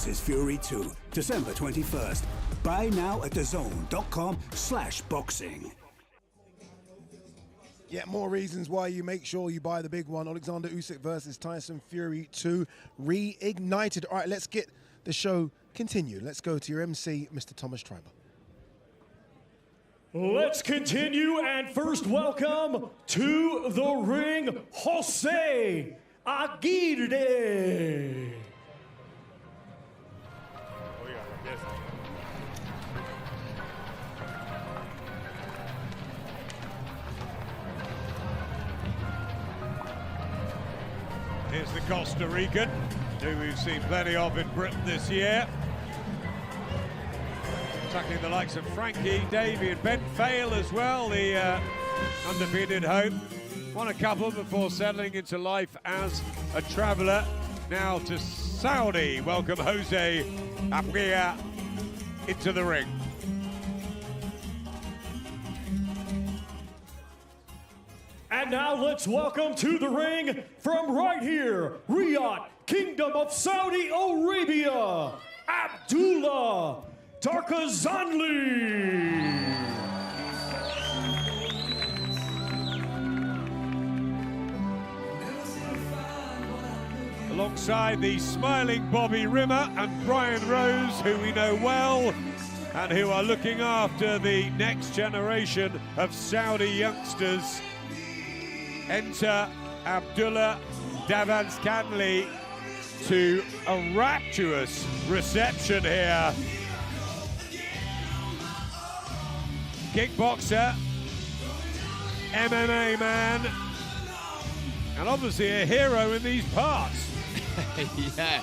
vs. Fury 2, December 21st. Buy now at dazn.com/boxing. Yeah, more reasons why you make sure you buy the big one. Oleksandr Usyk versus Tyson Fury 2 reignited. All right, let's get the show continued. Let's go to your MC, Mr. Thomas Triber. Let's continue, and first welcome to the ring, Jose Aguirre. Here's the Costa Rican, who we've seen plenty of in Britain this year. Tackling the likes of Frankie, Davey and Ben Fail as well, the undefeated hope. Won a couple before settling into life as a traveller. Now to Saudi. Welcome Jose Aguirre into the ring. And now let's welcome to the ring from right here, Riyadh, Kingdom of Saudi Arabia, Abdullah Darkazanly. Alongside the smiling Bobby Rimmer and Brian Rose, who we know well, and who are looking after the next generation of Saudi youngsters. Enter Abdullah Darkazanly to a rapturous reception here. Kickboxer, MMA man, and obviously a hero in these parts. Yeah,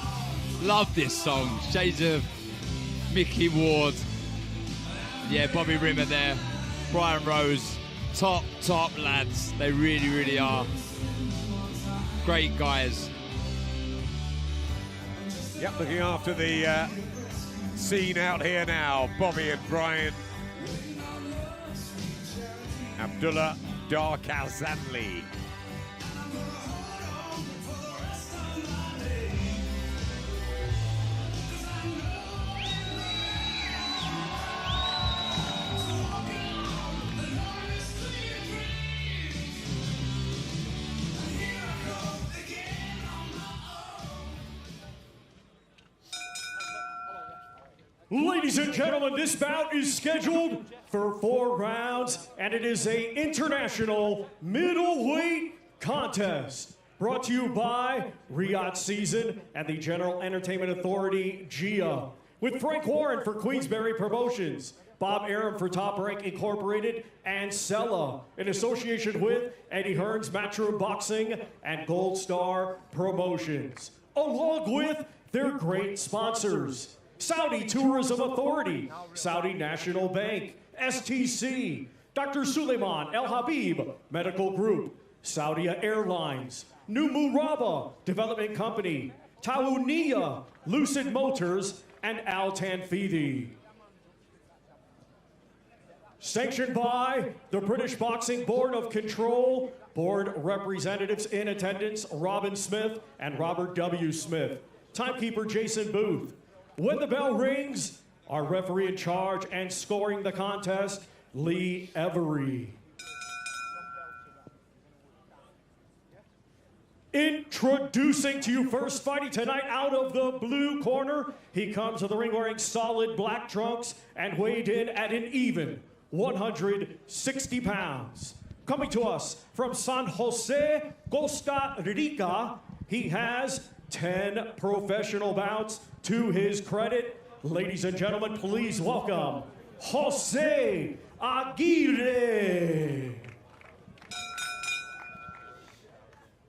love this song. Shades of Mickey Ward. Yeah, Bobby Rimmer there, Brian Rose. Top lads. They really, really are. Great guys. Yep, looking after the scene out here now. Bobby and Brian. Abdullah Darkazanly. Ladies and gentlemen, this bout is scheduled for 4 rounds, and it is an international middleweight contest. Brought to you by Riyadh Season and the General Entertainment Authority, GIA. With Frank Warren for Queensberry Promotions, Bob Arum for Top Rank Incorporated, and Sella in association with Eddie Hearn's Matchroom Boxing and Gold Star Promotions, along with their great sponsors. Saudi Tourism Authority, Saudi National Bank, STC, Dr. Suleiman El Habib Medical Group, Saudia Airlines, New Muraba Development Company, Tawuniya, Lucid Motors, and Al Tanfidi. Sanctioned by the British Boxing Board of Control, board representatives in attendance, Robin Smith and Robert W. Smith. Timekeeper Jason Booth. When the bell rings, our referee in charge and scoring the contest, Lee McGregor. Introducing to you first, fighting tonight out of the blue corner. He comes to the ring wearing solid black trunks and weighed in at an even 160 pounds. Coming to us from San Jose, Costa Rica, he has 10 professional bouts to his credit. Ladies and gentlemen, please welcome Jose Aguirre.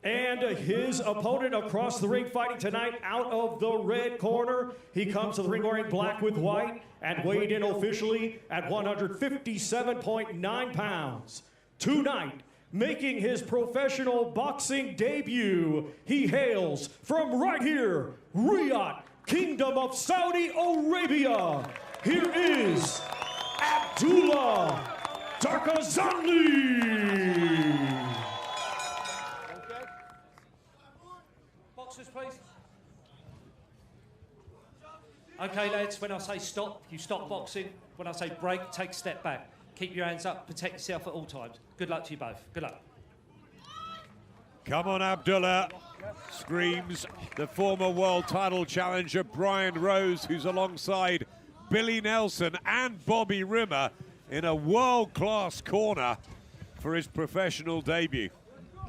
And his opponent across the ring fighting tonight out of the red corner. He comes to the ring wearing black with white and weighed in officially at 157.9 pounds. Tonight, making his professional boxing debut, he hails from right here, Riyadh, Kingdom of Saudi Arabia. Here is Abdullah Darkazanly. Boxers, please. Okay, lads, when I say stop, you stop boxing. When I say break, take a step back. Keep your hands up, protect yourself at all times. Good luck to you both. Good luck. Come on, Abdullah, screams the former world title challenger Brian Rose, who's alongside Billy Nelson and Bobby Rimmer in a world-class corner for his professional debut.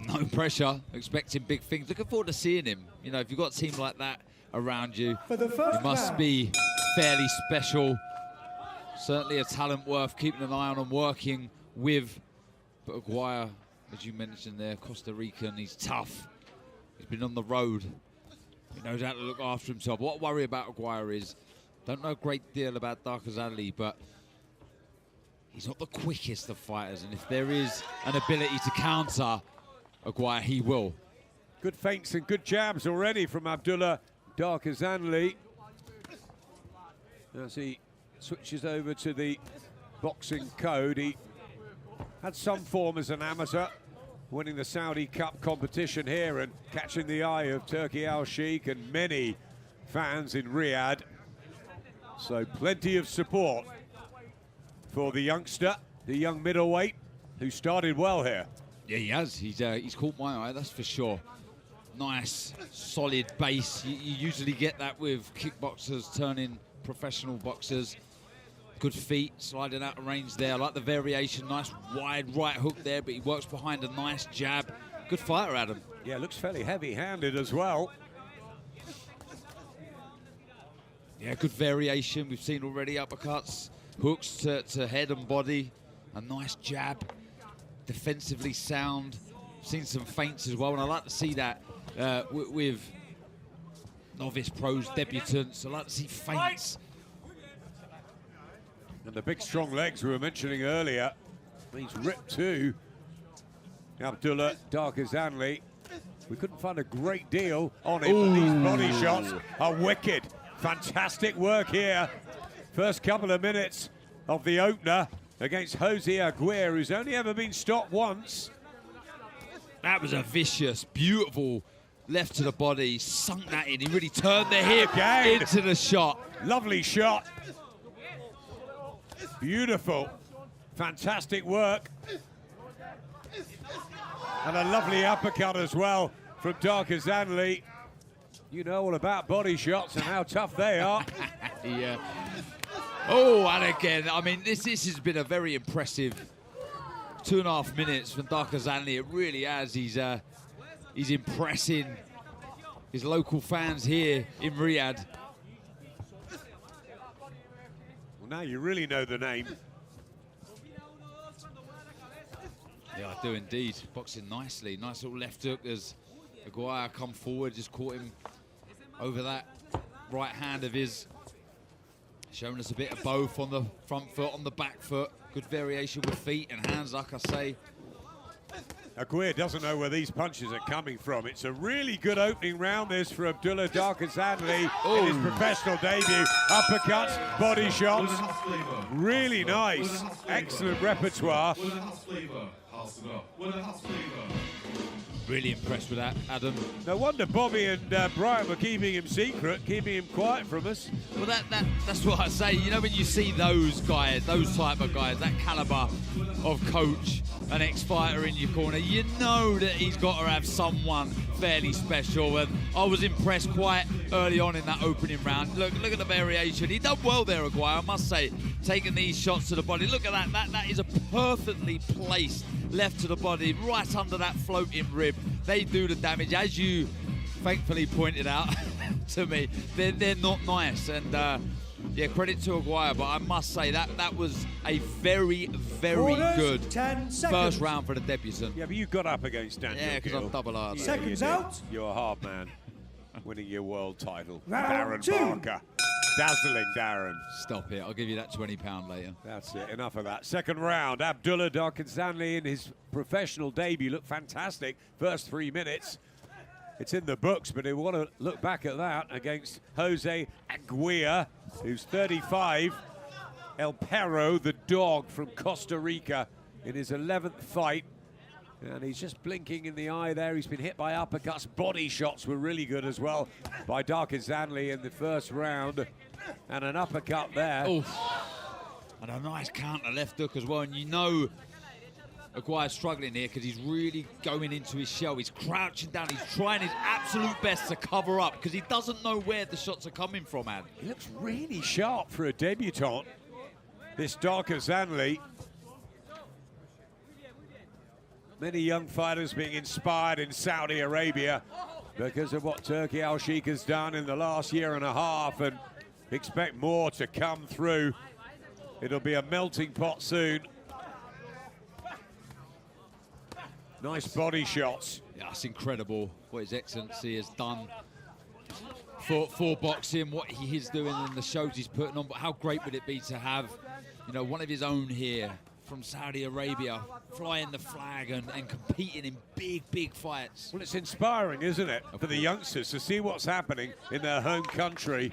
No pressure, expecting big things. Looking forward to seeing him. You know, if you've got a team like that around you, you must be fairly special. Certainly a talent worth keeping an eye on and working with. But Aguirre, as you mentioned there, Costa Rican, he's tough. He's been on the road. He knows how to look after himself. What I worry about Aguirre is, don't know a great deal about Darkazanly, but he's not the quickest of fighters. And if there is an ability to counter Aguirre, he will. Good feints and good jabs already from Abdullah Darkazanly. As he switches over to the boxing code, he had some form as an amateur, winning the Saudi Cup competition here and catching the eye of Turki Al-Sheikh and many fans in Riyadh. So plenty of support for the youngster, the young middleweight, who started well here. Yeah, he has. He's caught my eye, that's for sure. Nice, solid base. You usually get that with kickboxers turning professional boxers. Good feet, sliding out of range there. I like the variation, nice wide right hook there, but he works behind a nice jab. Good fighter, Adam. Yeah, looks fairly heavy-handed as well. Yeah, good variation. We've seen already uppercuts, hooks to head and body. A nice jab, defensively sound. Seen some feints as well, and I like to see that with novice pros, debutants. I like to see feints. And the big strong legs we were mentioning earlier, he's ripped too. Abdullah Darkazanly. We couldn't find a great deal on him, but these body shots are wicked. Fantastic work here. First couple of minutes of the opener against Jose Aguirre, who's only ever been stopped once. That was a vicious, beautiful left to the body, sunk that in. He really turned the hip into the shot. Lovely shot. Beautiful. Fantastic work. And a lovely uppercut as well from Darkazanly. You know all about body shots and how tough they are. Yeah. Oh, and again, I mean, this has been a very impressive 2.5 minutes from Darkazanly. It really has. He's impressing his local fans here in Riyadh. Well, now you really know the name. Yeah, I do indeed. Boxing nicely. Nice little left hook as Aguirre come forward, just caught him over that right hand of his. Showing us a bit of both on the front foot, on the back foot. Good variation with feet and hands, like I say. Aguirre doesn't know where these punches are coming from. It's a really good opening round, this, for Abdullah Darkazanly in his professional debut. Uppercuts, body shots, really nice. Excellent repertoire. Really impressed with that, Adam. No wonder Bobby and Brian were keeping him secret, keeping him quiet from us. Well, that's what I say. You know, when you see those guys, those type of guys, that caliber of coach, an ex-fighter in your corner, you know that he's got to have someone fairly special. And I was impressed quite early on in that opening round. Look at the variation. He done well there, Aguirre, I must say, taking these shots to the body. Look at that. That is a perfectly placed left to the body, right under that floating rib. They do the damage, as you thankfully pointed out to me. They're not nice, and yeah, credit to Aguirre, but I must say that was a very, very good first round for the debutant. Yeah, but you got up against Daniel. Yeah, because I'm double hard. Seconds out. You're a hard man, winning your world title. Round Darren two. Barker. Dazzling, Darren. Stop it. I'll give you that £20 later. That's it. Enough of that. Second round. Abdullah Darkazanly in his professional debut looked fantastic. First 3 minutes. It's in the books, but they want to look back at that against Jose Aguirre, who's 35. El Perro, the dog from Costa Rica, in his 11th fight. And he's just blinking in the eye there. He's been hit by uppercuts. Body shots were really good as well by Darkazanly in the first round. And an uppercut there. Oof. And a nice counter left hook as well. And you know Aguirre's struggling here because he's really going into his shell. He's crouching down. He's trying his absolute best to cover up because he doesn't know where the shots are coming from, Ad. He looks really sharp for a debutant, this Darkazanly. Many young fighters being inspired in Saudi Arabia because of what Turki Al-Sheikh has done in the last year and a half, and expect more to come through. It'll be a melting pot soon. Nice body shots. Yeah, it's incredible what His Excellency has done for boxing, what he is doing and the shows he's putting on. But how great would it be to have, you know, one of his own here from Saudi Arabia flying the flag and competing in big fights. Well, it's inspiring, isn't it, for the youngsters to see what's happening in their home country.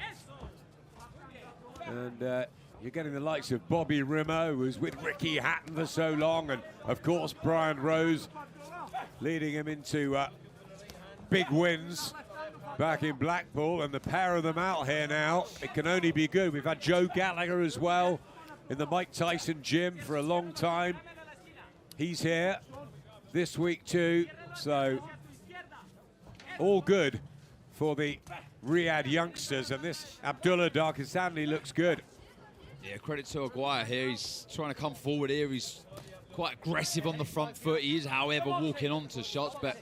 And you're getting the likes of Bobby Rimmer, who was with Ricky Hatton for so long, and of course Brian Rose, leading him into big wins back in Blackpool, and the pair of them out here now, it can only be good. We've had Joe Gallagher as well in the Mike Tyson gym for a long time. He's here this week too, so all good for the Riyadh youngsters, and this Abdullah Darkazanly looks good. Yeah, credit to Aguirre here. He's trying to come forward here. He's quite aggressive on the front foot. He is, however, walking onto shots, but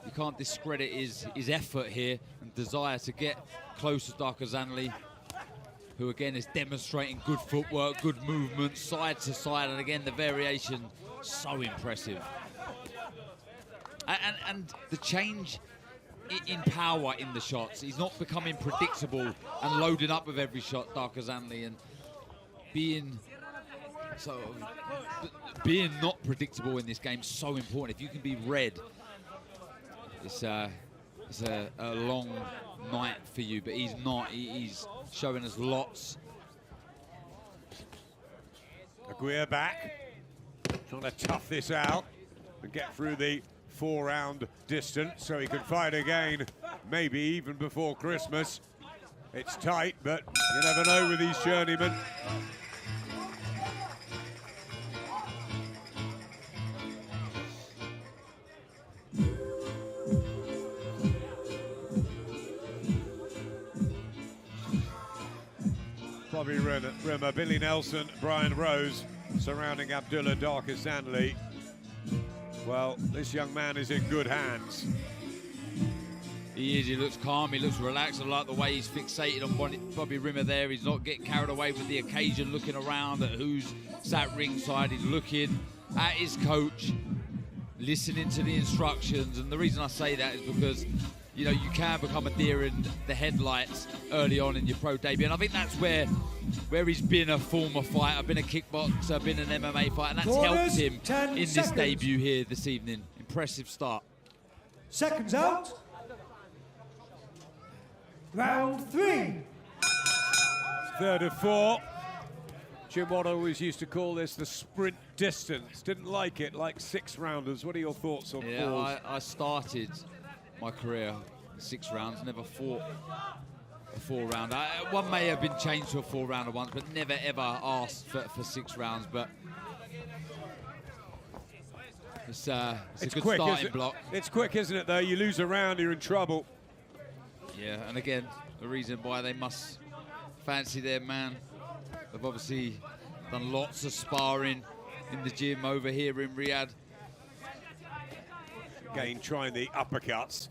you can't discredit his effort here and desire to get close to Darkazanly, who again is demonstrating good footwork, good movement, side to side, and again the variation, so impressive. And the change in power in the shots. He's not becoming predictable and loading up with every shot, Darkazanly, and being not predictable in this game is so important. If you can be read, it's a long night for you, but he's not. He's showing us lots. Aguirre back, trying to tough this out and get through the 4-round distance so he can fight again, maybe even before Christmas. It's tight, but you never know with these journeymen. Bobby Rimmer, Billy Nelson, Brian Rose surrounding Abdullah Darkazanly. Well, this young man is in good hands. He is, he looks calm, he looks relaxed. I like the way he's fixated on Bobby Rimmer there. He's not getting carried away with the occasion, looking around at who's sat ringside. He's looking at his coach, listening to the instructions. And the reason I say that is because, you know, you can become a deer in the headlights early on in your pro debut. And I think that's where he's been a former fighter, been a kickboxer, been an MMA fighter, and that's helped him in this debut here this evening. Impressive start. Seconds out. Round 3. Third of 4. Jim Watt always used to call this the sprint distance. Didn't like it, like 6-rounders. What are your thoughts on fours? I started my career in 6 rounds, never fought a 4-round. One may have been changed to a 4-rounder once, but never ever asked for 6 rounds. But it's a good quick, starting block. It's quick, isn't it, though? You lose a round, you're in trouble. Yeah, and again, the reason why they must fancy their man. They've obviously done lots of sparring in the gym over here in Riyadh. Again, trying the uppercuts.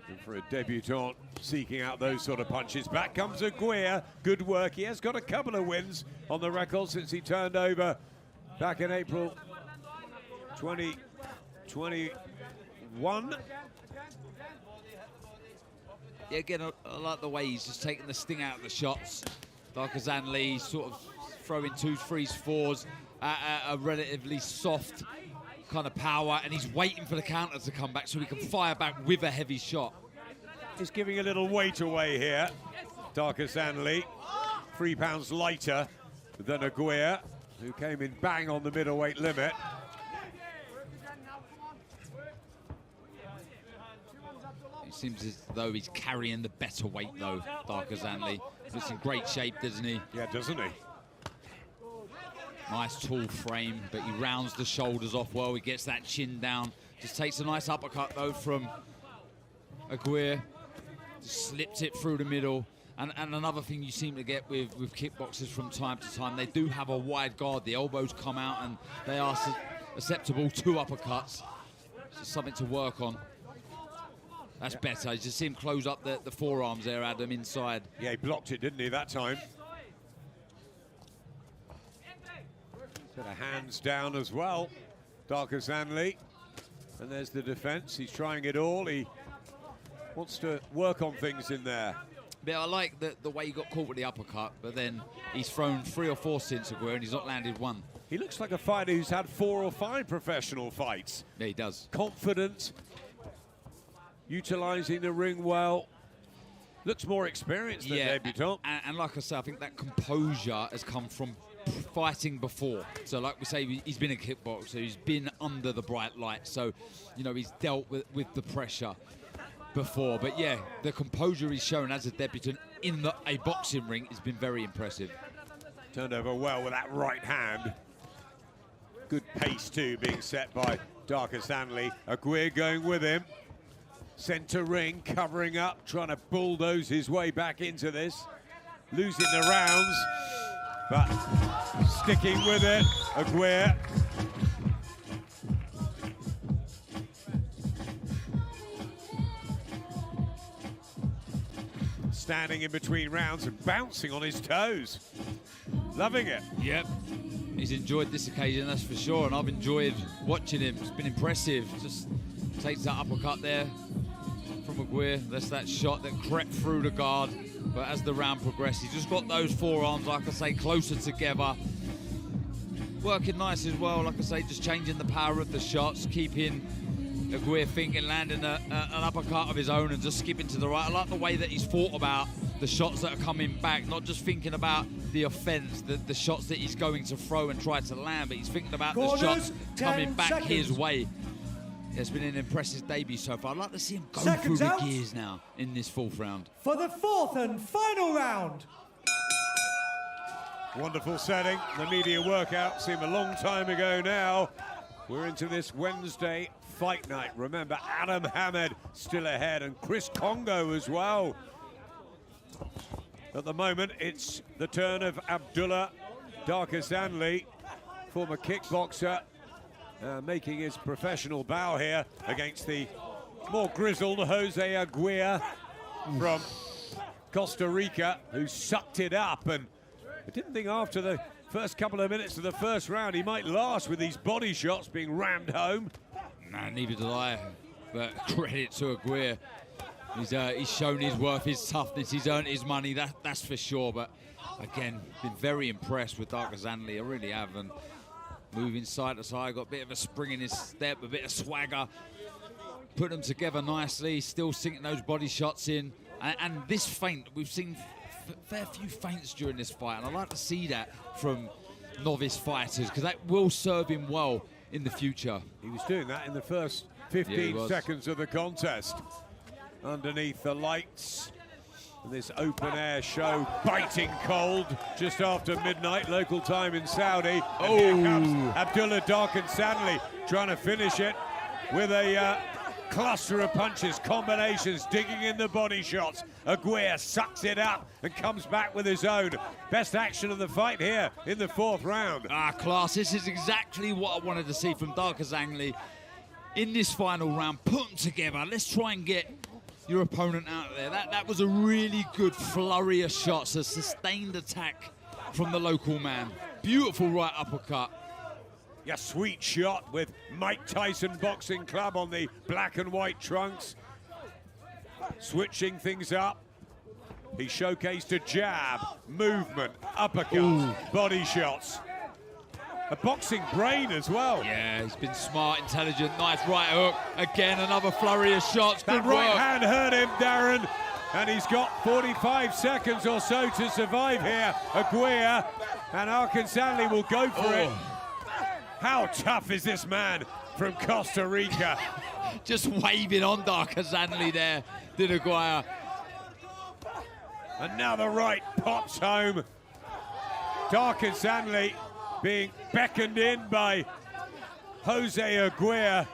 And for a debutant, seeking out those sort of punches. Back comes Aguirre. Good work. He has got a couple of wins on the record since he turned over back in April 2021. Yeah, again, I like the way he's just taking the sting out of the shots. Darkazanly sort of throwing 2s, 3s, 4s at a relatively soft kind of power, and he's waiting for the counter to come back so he can fire back with a heavy shot. He's giving a little weight away here, Darkazanly. 3 pounds lighter than Aguirre, who came in bang on the middleweight limit. It seems as though he's carrying the better weight, though, Darkazanly. Looks in great shape, doesn't he? Yeah, doesn't he? Nice tall frame, but he rounds the shoulders off well. He gets that chin down. Just takes a nice uppercut, though, from Aguirre. Just slips it through the middle. And another thing you seem to get with kickboxers from time to time, they do have a wide guard. The elbows come out and they are susceptible to uppercuts. It's just something to work on. That's better. You just see him close up the forearms there, Adam, inside. Yeah, he blocked it, didn't he, that time? Set of hands down as well. Darkazanly. And there's the defense. He's trying it all. He wants to work on things in there. Yeah, I like the way he got caught with the uppercut, but then he's thrown 3 or 4 since Aguirre and he's not landed one. He looks like a fighter who's had 4 or 5 professional fights. Yeah, he does. Confident, utilising the ring well. Looks more experienced than debutant. And like I say, I think that composure has come from fighting before. So like we say, he's been a kickboxer, he's been under the bright light. So, you know, he's dealt with the pressure before. But yeah, the composure he's shown as a debutant in a boxing ring has been very impressive. Turned over well with that right hand. Good pace too being set by Darkazanly. Aguirre going with him. Centre ring, covering up, trying to bulldoze his way back into this. Losing the rounds, but sticking with it, Aguirre. Standing in between rounds and bouncing on his toes. Loving it. Yep. He's enjoyed this occasion, that's for sure, and I've enjoyed watching him. It's been impressive. Just takes that uppercut there from Aguirre. That's that shot that crept through the guard. But as the round progressed, he's just got those forearms, like I say, closer together. Working nice as well, like I say, just changing the power of the shots, keeping Aguirre thinking, landing an uppercut of his own and just skipping to the right. I like the way that he's thought about the shots that are coming back, not just thinking about the offense, the shots that he's going to throw and try to land, but he's thinking about the shots coming back his way. It's been an impressive debut so far. I'd like to see him go through the gears now in this 4th round. For the 4th and final round. Wonderful setting. The media workout seemed a long time ago now. We're into this Wednesday fight night. Remember, Adam Hamed still ahead and Chris Kongo as well. At the moment, it's the turn of Abdullah Darkazanly, former kickboxer, making his professional bow here against the more grizzled Jose Aguirre from Costa Rica, who sucked it up. And I didn't think after the first couple of minutes of the 1st round he might last with these body shots being rammed home. Nah, neither did I, but credit to Aguirre. He's shown his worth, his toughness, he's earned his money, that's for sure. But again, been very impressed with Darkazanly, I really have. And moving side to side, got a bit of a spring in his step, a bit of swagger. Put them together nicely, still sinking those body shots in. And this feint, we've seen a fair few feints during this fight, and I like to see that from novice fighters, because that will serve him well in the future. He was doing that in the first 15 seconds of the contest. Underneath the lights, and this open-air show, biting cold, just after midnight, local time in Saudi. And here comes Abdullah Darkazanly, trying to finish it with a cluster of punches, combinations, digging in the body shots. Aguirre sucks it up and comes back with his own. Best action of the fight here in the 4th round. Class, this is exactly what I wanted to see from Darkazanly in this final round. Put them together. Let's try and get your opponent out of there. That was a really good flurry of shots, a sustained attack from the local man. Beautiful right uppercut. Yeah, sweet shot with Mike Tyson Boxing Club on the black and white trunks. Switching things up. He showcased a jab, movement, uppercut, body shots. A boxing brain as well. Yeah, he's been smart, intelligent, nice right hook. Again, another flurry of shots. That Good right work. hand hurt him, Darren. And he's got 45 seconds or so to survive here. Aguirre and Darkazanly will go for it. How tough is this man from Costa Rica? Just waving on Darkazanly there, did Aguirre. And now the right pops home. Darkazanly being beckoned in by Jose Aguirre,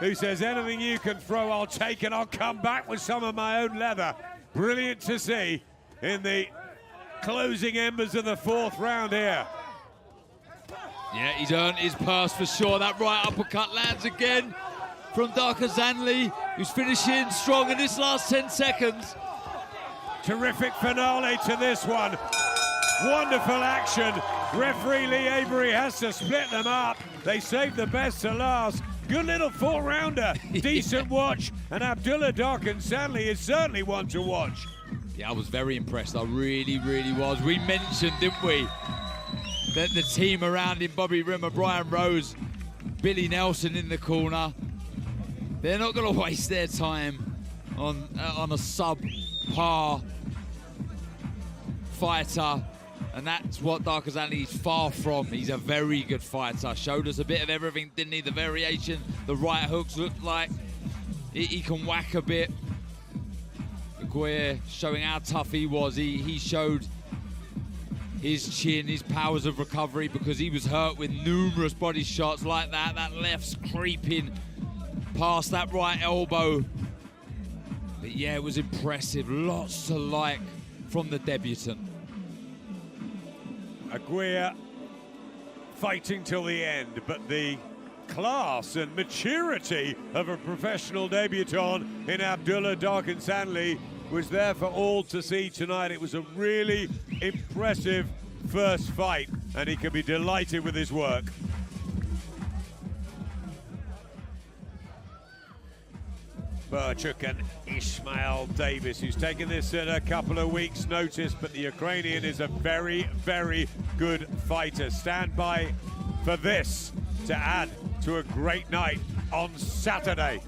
who says, anything you can throw, I'll take it. I'll come back with some of my own leather. Brilliant to see in the closing embers of the fourth round here. Yeah, he's earned his purse for sure. That right uppercut lands again from Darkazanly, who's finishing strong in this last 10 seconds. Terrific finale to this one. Wonderful action. Referee Lee Aguirre has to split them up. They saved the best to last. Good little four-rounder. Decent watch. And Abdullah Darkazanly is certainly one to watch. Yeah, I was very impressed. I really, really was. We mentioned, didn't we, that the team around him, Bobby Rimmer, Brian Rose, Billy Nelson in the corner, they're not going to waste their time on a subpar fighter. And that's what Darkazanly is far from. He's a very good fighter. Showed us a bit of everything, didn't he? The variation, the right hooks looked like he can whack a bit. Aguirre showing how tough he was. He showed his chin, his powers of recovery, because he was hurt with numerous body shots like that. That left's creeping past that right elbow. But yeah, it was impressive. Lots to like from the debutant. Aguirre fighting till the end, but the class and maturity of a professional debutant in Abdullah Darkazanly was there for all to see tonight. It was a really impressive first fight, and he can be delighted with his work. Burchuk and Ismail Davis, who's taken this at a couple of weeks' notice, but the Ukrainian is a very, very good fighter. Stand by for this to add to a great night on Saturday.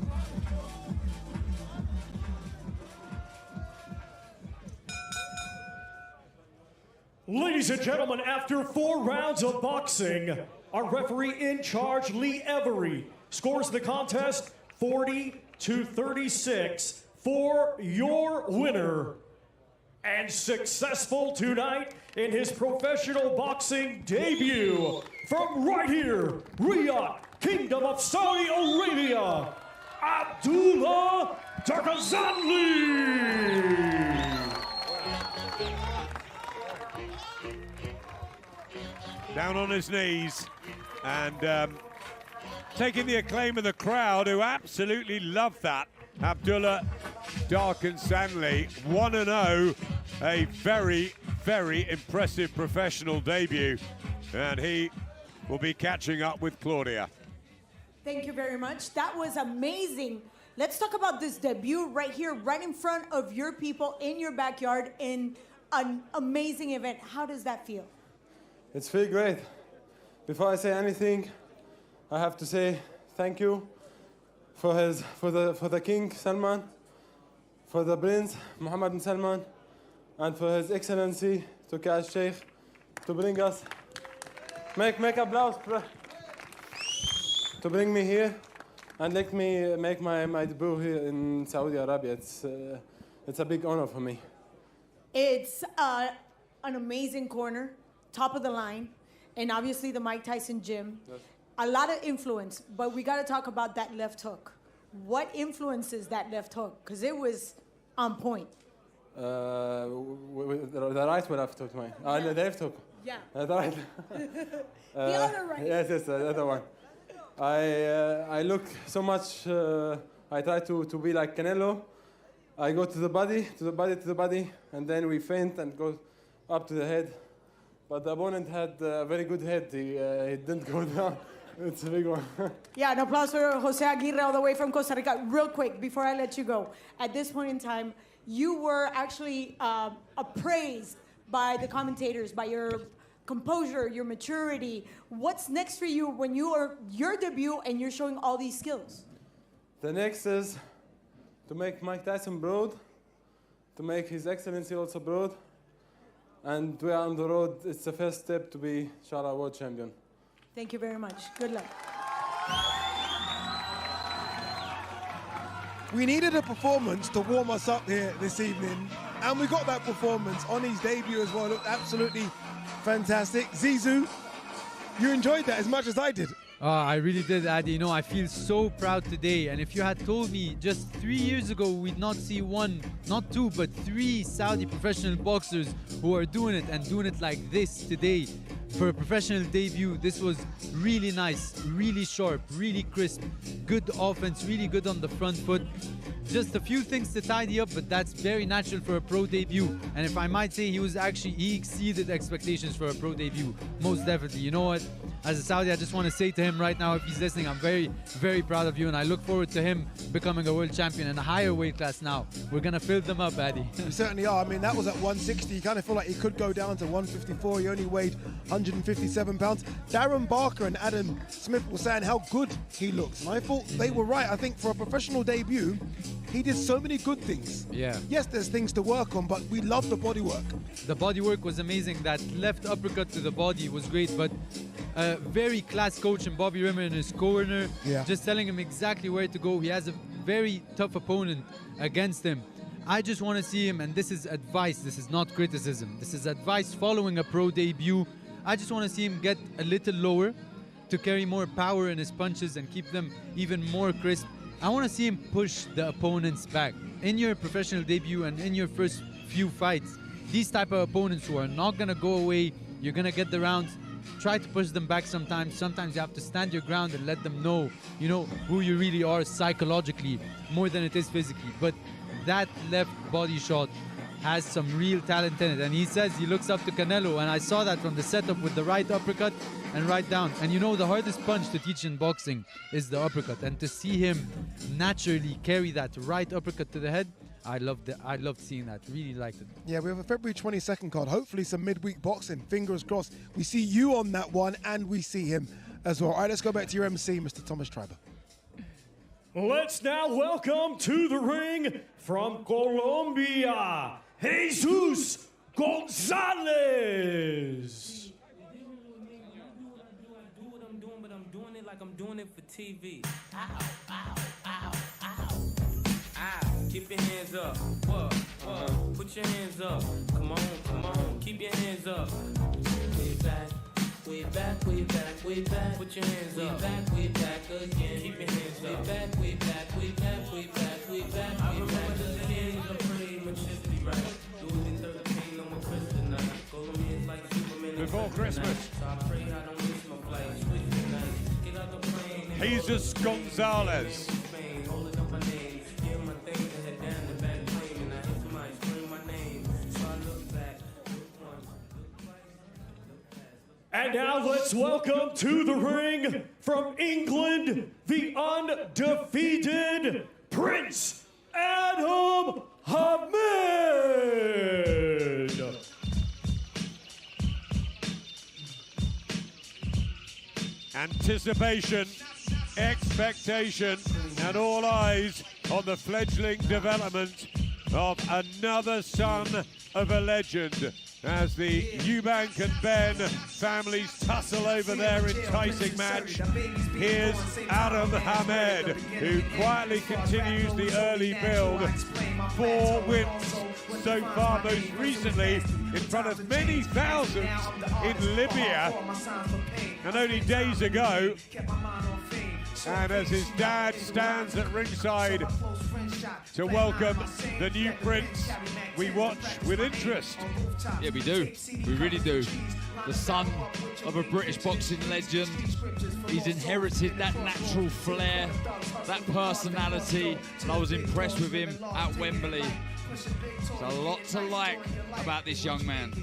Ladies and gentlemen, after 4 rounds of boxing, our referee in charge, Lee McGregor, scores the contest 40-36 for your winner. And successful tonight in his professional boxing debut, from right here, Riyadh, Kingdom of Saudi Arabia, Abdullah Darkazanly. Down on his knees and taking the acclaim of the crowd, who absolutely loved that. Abdullah Darkazanly, 1-0, a very, very impressive professional debut, and he will be catching up with Claudia. Thank you very much. That was amazing. Let's talk about this debut right here, right in front of your people, in your backyard, in an amazing event. How does that feel? It's feel great. Before I say anything, I have to say thank you for the King Salman, for the Prince Mohammed bin Salman, and for His Excellency Turki Al-Sheikh to bring us, make applause, to bring me here and let me make my debut here in Saudi Arabia. It's a big honor for me. It's an amazing corner, top of the line, and obviously the Mike Tyson gym. Yes. A lot of influence, but we got to talk about that left hook. What influences that left hook? Because it was on point. The right left hook, the left hook. Yeah. The right. The other right. Yes, the other one. I look so much. I try to be like Canelo. I go to the body, and then we feint and go up to the head. But the opponent had a very good head. He didn't go down. It's a big one. Yeah, an applause for Jose Aguirre all the way from Costa Rica. Real quick, before I let you go, at this point in time, you were actually appraised by the commentators, by your composure, your maturity. What's next for you when you are your debut and you're showing all these skills? The next is to make Mike Tyson proud, to make His Excellency also proud, and we are on the road. It's the first step to be, inshallah, world champion. Thank you very much. Good luck. We needed a performance to warm us up here this evening. And we got that performance on his debut as well. It looked absolutely fantastic. Zizou, you enjoyed that as much as I did. Oh, I really did, Adi. You know, I feel so proud today. And if you had told me just 3 years ago we'd not see one, not two, but three Saudi professional boxers who are doing it and doing it like this today for a professional debut, this was really nice, really sharp, really crisp, good offense, really good on the front foot. Just a few things to tidy up, but that's very natural for a pro debut. And if I might say, he exceeded expectations for a pro debut, most definitely. You know what? As a Saudi, I just want to say to him right now, if he's listening, I'm very, very proud of you, and I look forward to him becoming a world champion in a higher weight class now. We're going to fill them up, Adi. We certainly are. I mean, that was at 160. You kind of feel like he could go down to 154. He only weighed 157 pounds. Darren Barker and Adam Smith were saying how good he looks, and I thought they were right. I think for a professional debut, he did so many good things. Yeah. Yes, there's things to work on, but we love the body work. The body work was amazing. That left uppercut to the body was great, but a very class coach in Bobby Rimmer in his corner, just telling him exactly where to go. He has a very tough opponent against him. I just want to see him, and this is advice, this is not criticism. This is advice following a pro debut. I just want to see him get a little lower to carry more power in his punches and keep them even more crisp. I want to see him push the opponents back. In your professional debut and in your first few fights, these type of opponents who are not going to go away, you're going to get the rounds, try to push them back sometimes. Sometimes you have to stand your ground and let them know, you know, who you really are psychologically, more than it is physically. But that left body shot has some real talent in it. And he says he looks up to Canelo, and I saw that from the setup with the right uppercut and right down. And you know, the hardest punch to teach in boxing is the uppercut. And to see him naturally carry that right uppercut to the head, I loved seeing that. Really liked it. Yeah, we have a February 22nd card. Hopefully some midweek boxing. Fingers crossed. We see you on that one, and we see him as well. All right, let's go back to your MC, Mr. Thomas Triber. Let's now welcome to the ring from Colombia, Jesus Gonzalez. I'm doing it for TV. Ow, ow, ow, ow. Ow. Keep your hands up. What? Put your hands up. Come on. Keep your hands up. Way back, way back, way back, way back. Put your hands up. Way back again. Keep your hands up. Way back, way back, way back, way back, way back. I remember the days of praying majesty, right? Doing it 13 on my kryptonite. Golden hands like Superman. Before Christmas. So I pray I don't miss my flight. Switch tonight. Get out the plane. Jesus Gonzalez. And now let's welcome to the ring from England, the undefeated Prince Adam Hamid. Anticipation, expectation, and all eyes on the fledgling development of another son of a legend as the Eubank and Ben families tussle over their enticing match. Here's Adam Hamid, who quietly continues the early build. 4 wins so far, most recently in front of many thousands in Libya, and only days ago. And as his dad stands at ringside to welcome the new prince, we watch with interest. Yeah, we do. We really do. The son of a British boxing legend. He's inherited that natural flair, that personality, and I was impressed with him at Wembley. There's a lot to like about this young man.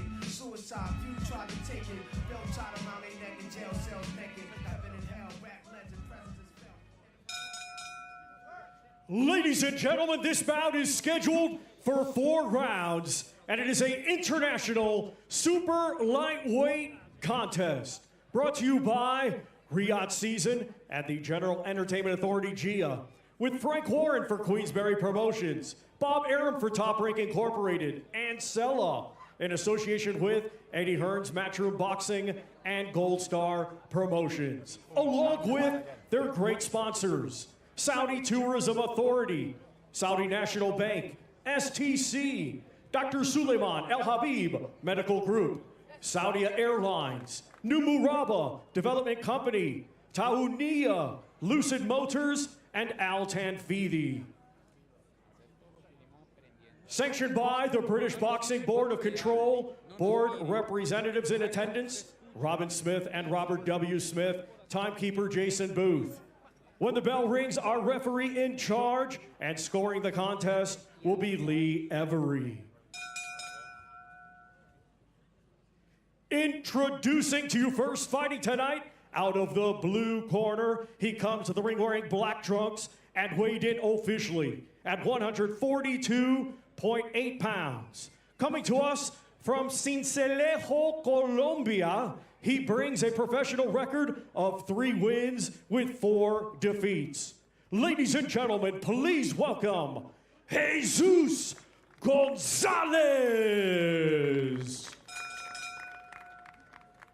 Ladies and gentlemen, this bout is scheduled for 4 rounds, and it is an international super lightweight contest brought to you by Riyadh Season and the General Entertainment Authority, GIA, with Frank Warren for Queensberry Promotions, Bob Arum for Top Rank Incorporated, and Sella in association with Eddie Hearn's Matchroom Boxing and Gold Star Promotions, along with their great sponsors, Saudi Tourism Authority, Saudi National Bank, STC, Dr. Suleiman El Habib Medical Group, Saudi Airlines, Numuraba Development Company, Tauniya, Lucid Motors, and Al Tanfidi. Sanctioned by the British Boxing Board of Control, board representatives in attendance, Robin Smith and Robert W. Smith, timekeeper Jason Booth. When the bell rings, our referee in charge and scoring the contest will be Lee Every. Introducing to you first, fighting tonight, out of the blue corner, he comes to the ring wearing black trunks and weighed in officially at 142.8 pounds. Coming to us from Sincelejo, Colombia, he brings a professional record of 3 wins with 4 defeats. Ladies and gentlemen, please welcome Jesus Gonzalez.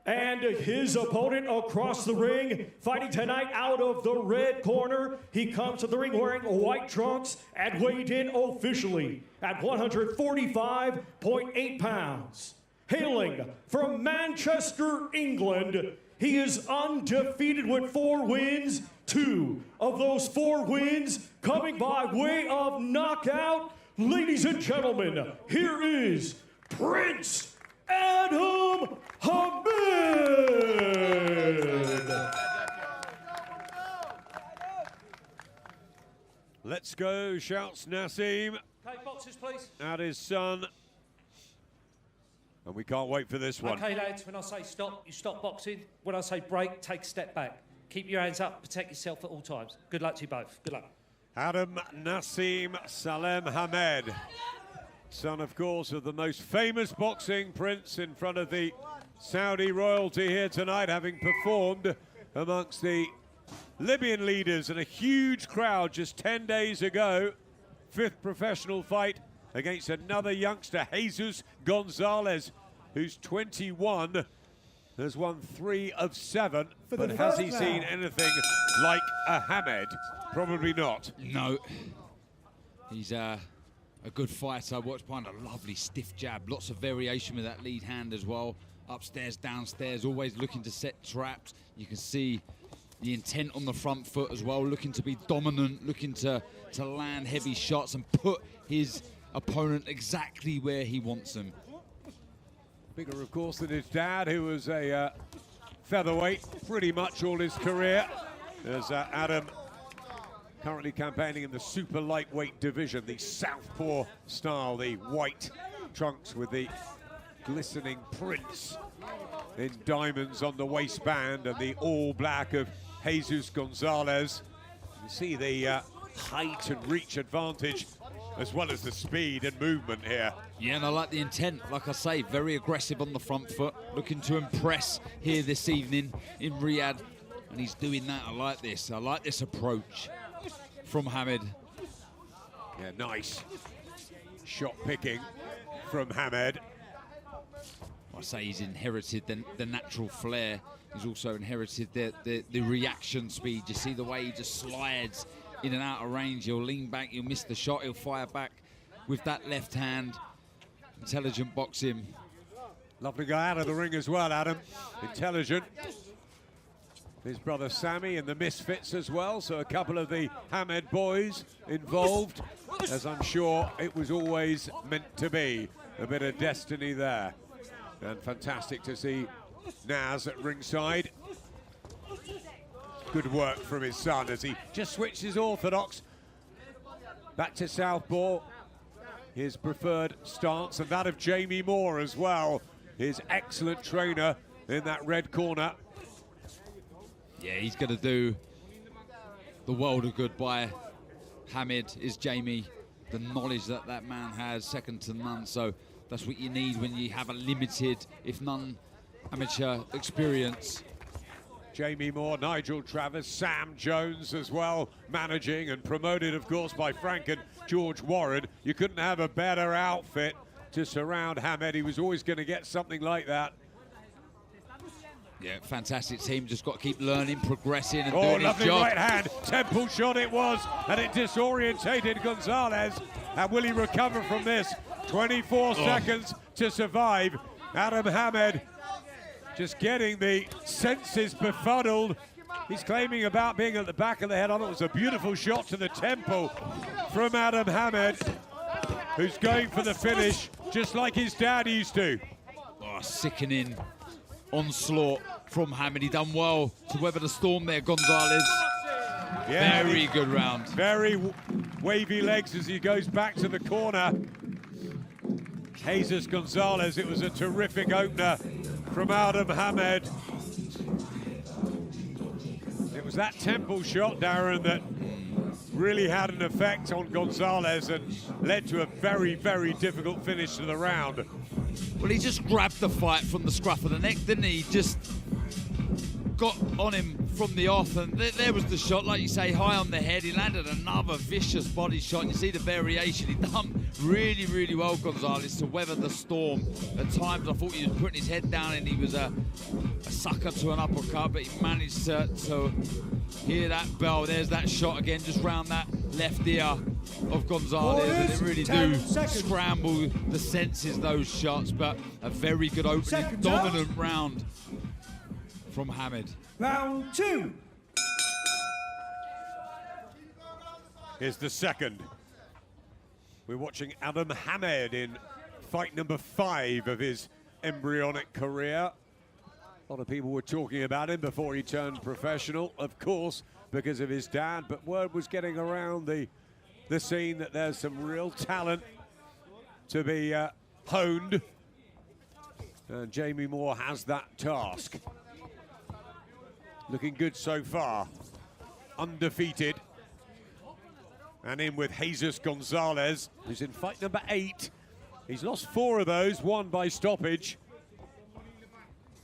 And his opponent across the ring, fighting tonight out of the red corner. He comes to the ring wearing white trunks and weighed in officially at 145.8 pounds. Hailing from Manchester, England, he is undefeated with 4 wins. 2 of those 4 wins coming by way of knockout. Ladies and gentlemen, here is Prince Adam Hamid. Let's go, shouts Nassim. Okay, boxes, please. At his son. And we can't wait for this one. Okay, lads, when I say stop, you stop boxing. When I say break, take a step back. Keep your hands up, protect yourself at all times. Good luck to you both. Good luck. Adam Nassim Salem Hamed, son, of course, of the most famous boxing prince in front of the Saudi royalty here tonight, having performed amongst the Libyan leaders in a huge crowd just 10 days ago. 5th professional fight against another youngster, Jesus Gonzalez, who's 21, has won 3 of 7. But has he seen anything like a Hamed? Probably not. No. He's a good fighter. Watch behind a lovely stiff jab. Lots of variation with that lead hand as well. Upstairs, downstairs, always looking to set traps. You can see the intent on the front foot as well, looking to be dominant, looking to land heavy shots and put his opponent exactly where he wants them. Bigger, of course, than his dad, who was a featherweight pretty much all his career. There's Adam currently campaigning in the super lightweight division, the southpaw style, the white trunks with the glistening prints in diamonds on the waistband, and the all black of Jesus Gonzalez. You can see the height and reach advantage as well as the speed and movement here. Yeah, and I like the intent. Like I say, very aggressive on the front foot, looking to impress here this evening in Riyadh, and he's doing that. I like this. I like this approach from Hamed. Yeah, nice shot picking from Hamed. I say he's inherited the natural flair. He's also inherited the reaction speed. You see the way he just slides in and out of range. He'll lean back, he'll miss the shot, he'll fire back with that left hand. Intelligent boxing. Lovely guy out of the ring as well, Adam. Intelligent. His brother Sammy and the Misfits as well, so a couple of the Hamed boys involved, as I'm sure it was always meant to be. A bit of destiny there. And fantastic to see Naz at ringside. Good work from his son as he just switched his orthodox back to southpaw. His preferred stance, and that of Jamie Moore as well, his excellent trainer in that red corner. Yeah, he's going to do the world of good by Hamed, is Jamie. The knowledge that that man has, second to none. So that's what you need when you have a limited, if none, amateur experience. Jamie Moore, Nigel Travers, Sam Jones as well, managing and promoted, of course, by Frank and George Warren. You couldn't have a better outfit to surround Hamed. He was always going to get something like that. Yeah, fantastic team. Just got to keep learning, progressing, and doing his job. Lovely right hand, temple shot it was, and it disorientated Gonzalez. And will he recover from this? 24 seconds to survive. Adam Hamed just getting the senses befuddled. He's claiming about being at the back of the head on. It was a beautiful shot to the temple from Adam Hamed, who's going for the finish just like his dad used to. Oh, sickening onslaught from Hamed. He done well to weather the storm there, Gonzalez. Yeah, very good round. Very wavy legs as he goes back to the corner. Jesus Gonzalez, it was a terrific opener from Adam Hamed. It was that temple shot, Darren, that really had an effect on Gonzalez and led to a very, very difficult finish to the round. Well, he just grabbed the fight from the scruff of the neck, didn't he? Just got on him from the off, and there was the shot, like you say, high on the head. He landed another vicious body shot. You see the variation. He done really, really well, Gonzalez, to weather the storm. At times, I thought he was putting his head down and he was a sucker to an uppercut, but he managed to hear that bell. There's that shot again, just round that left ear of Gonzalez, and they really do scramble the senses, those shots, but a very good opening, dominant round from Hamed. Round 2. Here's the second. We're watching Adam Hamed in fight number 5 of his embryonic career. A lot of people were talking about him before he turned professional, of course, because of his dad, but word was getting around the scene that there's some real talent to be honed, and Jamie Moore has that task. Looking good so far, undefeated. And in with Jesus Gonzalez, who's in fight number 8. He's lost 4 of those, 1 by stoppage.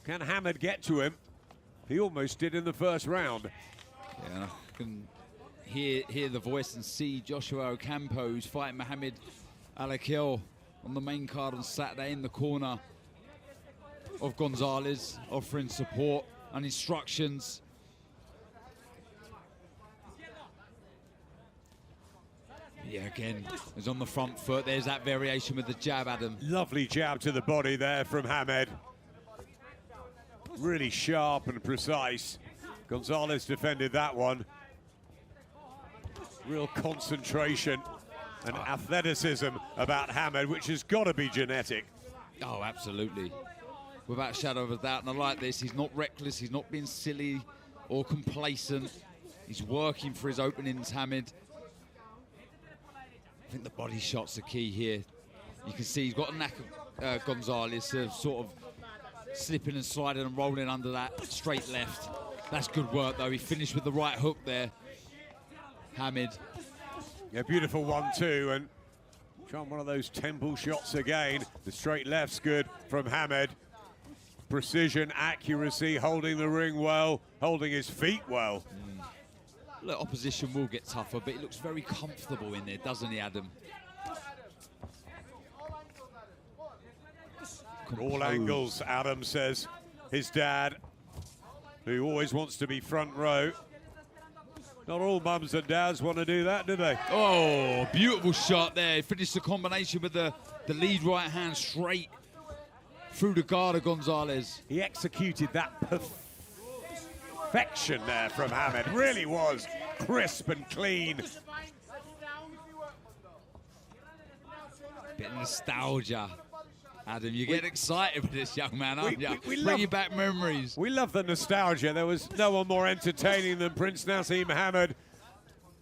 Can Hamed get to him? He almost did in the first round. Yeah, I can hear the voice and see Joshua Ocampo, who's fighting Mohamed Alakhil on the main card on Saturday, in the corner of Gonzalez, offering support and instructions. Yeah, again, he's on the front foot. There's that variation with the jab, Adam. Lovely jab to the body there from Hamed. Really sharp and precise. Gonzalez defended that one. Real concentration and athleticism about Hamed, which has got to be genetic. Oh, absolutely. Without a shadow of a doubt. And I like this. He's not reckless. He's not being silly or complacent. He's working for his openings, Hamed. I think the body shots are key here. You can see he's got a knack of Gonzalez sort of slipping and sliding and rolling under that straight left. That's good work, though. He finished with the right hook there, Hamed. Yeah, beautiful 1-2, and trying one of those temple shots again. The straight left's good from Hamed. Precision, accuracy, holding the ring well, holding his feet well. Look, opposition will get tougher, but he looks very comfortable in there, doesn't he, Adam? All angles, Adam says. His dad, who always wants to be front row. Not all mums and dads want to do that, do they? Oh, beautiful shot there. He finished the combination with the lead right hand straight through the guard of Gonzalez. He executed that perfection there from Hamed. Really was crisp and clean. Bit of nostalgia. Adam, you get excited with this young man, aren't you? We Bring you back memories. We love the nostalgia. There was no one more entertaining than Prince Naseem Hamed.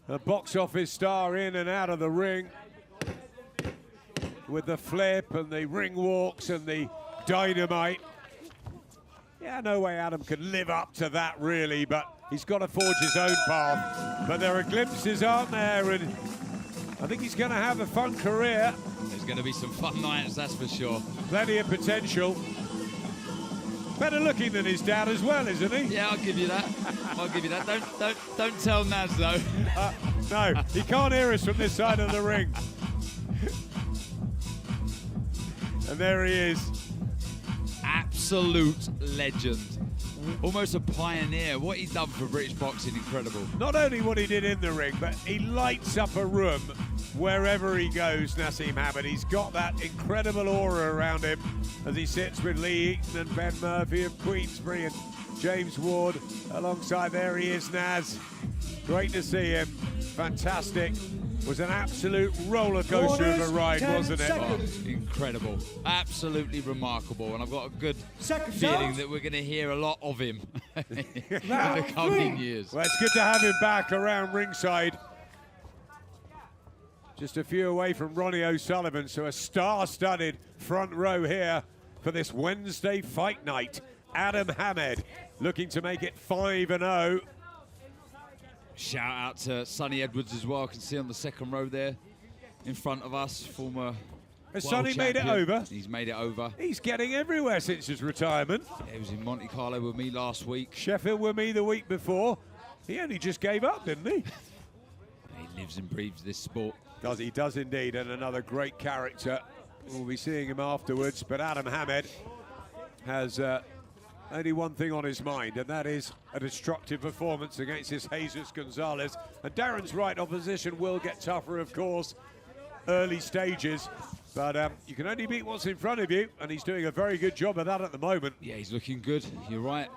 A box office star in and out of the ring with the flip and the ring walks and the dynamite. Yeah, no way Adam can live up to that, really, but he's got to forge his own path. But there are glimpses, aren't there? And I think he's going to have a fun career. There's going to be some fun nights, that's for sure. Plenty of potential. Better looking than his dad as well, isn't he? Yeah, I'll give you that. I'll give you that. Don't tell Naz, though. No, he can't hear us from this side of the ring. And there he is. Absolute legend. Almost a pioneer. What he's done for British boxing, incredible. Not only what he did in the ring, but he lights up a room wherever he goes, Naseem Hammad. He's got that incredible aura around him as he sits with Lee Eaton and Ben Murphy of Queensbury and James Ward alongside. There he is, Naz. Great to see him. Fantastic. Was an absolute roller coaster of a ride, wasn't it? Oh, incredible. Absolutely remarkable. And I've got a good feeling that we're going to hear a lot of him in the coming years. Well, it's good to have him back around ringside. Just a few away from Ronnie O'Sullivan, so a star-studded front row here for this Wednesday fight night. Adam Hamed looking to make it 5-0. Shout out to Sonny Edwards as well. I can see on the second row there in front of us, former Has world Sonny made it champion. over? He's made it over. He's getting everywhere since his retirement. Yeah, he was in Monte Carlo with me last week. Sheffield with me the week before. He only just gave up, didn't he? He lives and breathes this sport. He does indeed, and another great character. We'll be seeing him afterwards, but Adam Hamed has only one thing on his mind, and that is a destructive performance against this Jesus Gonzalez. And Darren's right, opposition will get tougher, of course, early stages, but you can only beat what's in front of you, and he's doing a very good job of that at the moment. Yeah, he's looking good. You're right.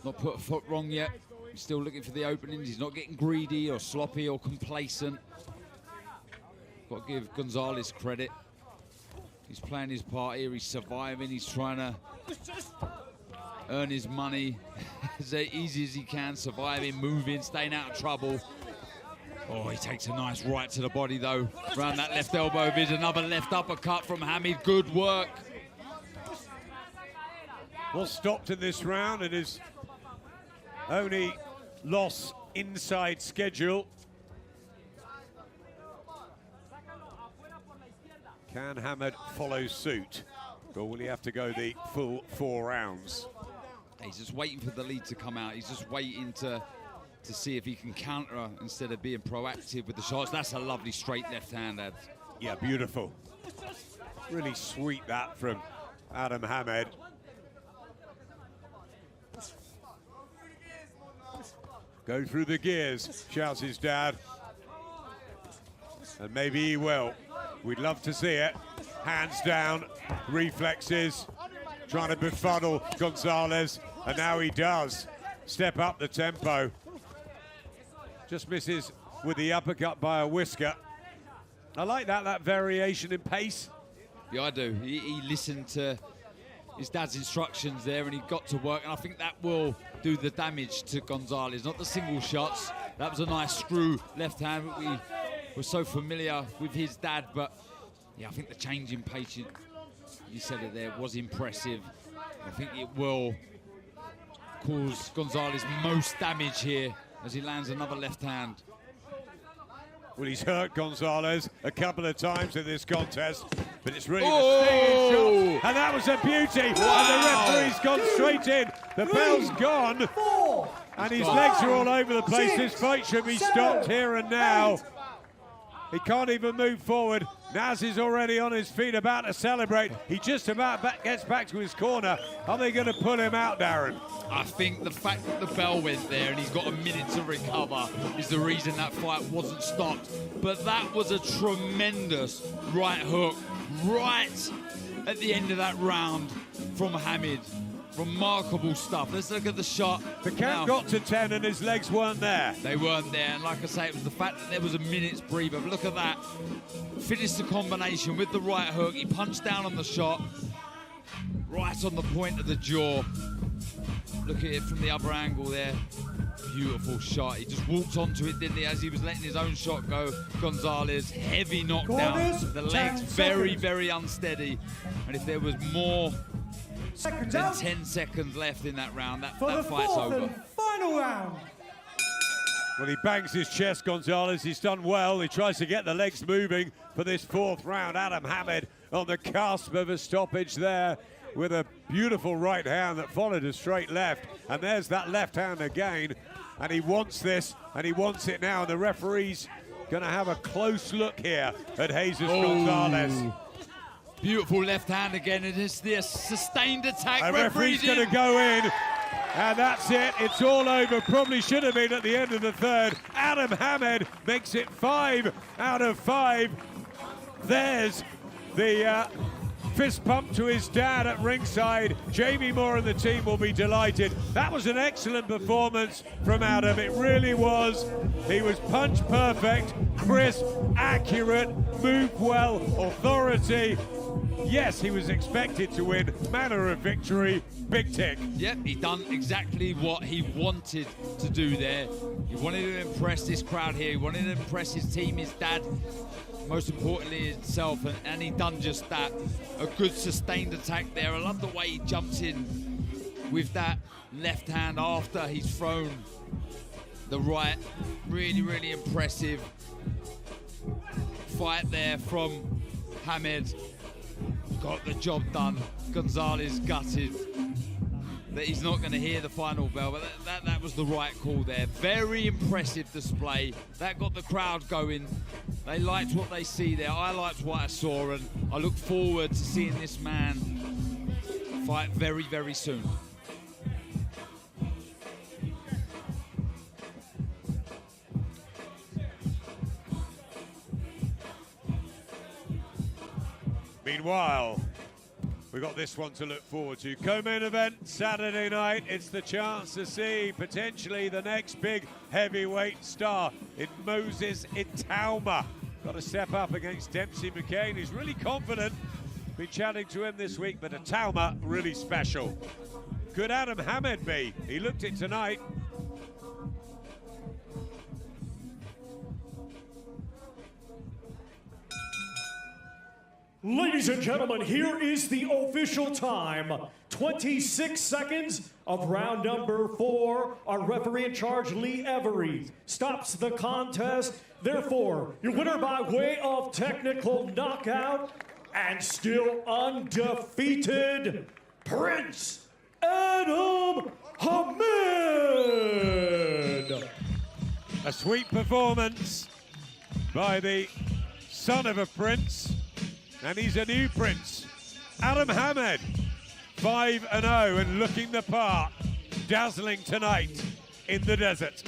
Not put a foot wrong yet. He's still looking for the openings. He's not getting greedy or sloppy or complacent. Got to give Gonzalez credit. He's playing his part here. He's surviving. He's trying to earn his money as easy as he can, surviving, moving, staying out of trouble. Oh, he takes a nice right to the body, though. Around that left elbow of his, another left uppercut from Hamid. Good work. Well stopped in this round, and his only loss inside schedule. Can Hamed follow suit, or will he have to go the full 4 rounds? He's just waiting for the lead to come out. He's just waiting to see if he can counter instead of being proactive with the shots. That's a lovely straight left hand, Ad. Yeah, beautiful. Really sweet that from Adam Hamed. Go through the gears, shouts his dad. And maybe he will. We'd love to see it. Hands down, reflexes, trying to befuddle Gonzalez, and now he does step up the tempo. Just misses with the uppercut by a whisker. I like that variation in pace. Yeah, I do. He listened to his dad's instructions there, and he got to work, and I think that will do the damage to Gonzalez. Not the single shots. That was a nice screw left hand. We were so familiar with his dad, but yeah, I think the change in pace, you said it there, was impressive. I think it will cause Gonzalez most damage here as he lands another left hand. Well, he's hurt Gonzalez a couple of times in this contest, but it's really the stinging shot, and that was a beauty. Wow. And the referee's gone straight in. The bell's gone, and his legs are all over the place. This fight should be stopped here and now. He can't even move forward. Naz is already on his feet, about to celebrate. He just about gets back to his corner. Are they going to pull him out, Darren? I think the fact that the bell went there and he's got a minute to recover is the reason that fight wasn't stopped. But that was a tremendous right hook right at the end of that round from Hamid. Remarkable stuff. Let's look at the shot. The count got to 10 and his legs weren't there. They weren't there, and like I say, it was the fact that there was a minute's breather. But look at that. Finished the combination with the right hook. He punched down on the shot, right on the point of the jaw. Look at it from the other angle there. Beautiful shot. He just walked onto it, didn't he, as he was letting his own shot go. Gonzalez, heavy knockdown. The legs very, very unsteady. And if there was more than 10 seconds left in that round, that fight's over. Final round. Well, he bangs his chest, Gonzalez. He's done well. He tries to get the legs moving for this 4th round. Adam Hamed on the cusp of a stoppage there with a beautiful right hand that followed a straight left. And there's that left hand again. And he wants this, and he wants it now. And the referee's going to have a close look here at Jesus Gonzalez. Beautiful left hand again, and it's the sustained attack. The referee's going to go in. And that's it, it's all over. Probably should have been at the end of the third. Adam Hamed makes it 5 out of 5. There's the fist pump to his dad at ringside. Jamie Moore and the team will be delighted. That was an excellent performance from Adam, it really was. He was punch perfect, crisp, accurate, moved well, authority. Yes, he was expected to win. Manner of victory, big tick. Yep, he done exactly what he wanted to do there. He wanted to impress this crowd here. He wanted to impress his team, his dad, most importantly himself, and he done just that. A good sustained attack there. I love the way he jumps in with that left hand after he's thrown the right. Really, really impressive fight there from Hamed. Got the job done. Gonzalez gutted that he's not going to hear the final bell, but that was the right call there. Very impressive display. That got the crowd going. They liked what they see there. I liked what I saw, and I look forward to seeing this man fight very, very soon. Meanwhile, we got this one to look forward to. Co-main event Saturday night. It's the chance to see potentially the next big heavyweight star in Moses Itauma. Got to step up against Dempsey McCain. He's really confident. Been chatting to him this week, but Itauma really special. Could Adam Hamed be? He looked it tonight. Ladies and gentlemen, here is the official time. 26 seconds of round number 4. Our referee in charge, Lee McGregor, stops the contest. Therefore, your winner by way of technical knockout and still undefeated, Prince Adam Hamed. A sweet performance by the son of a prince. And he's a new prince. Adam Hamed, 5-0 and looking the part. Dazzling tonight in the desert.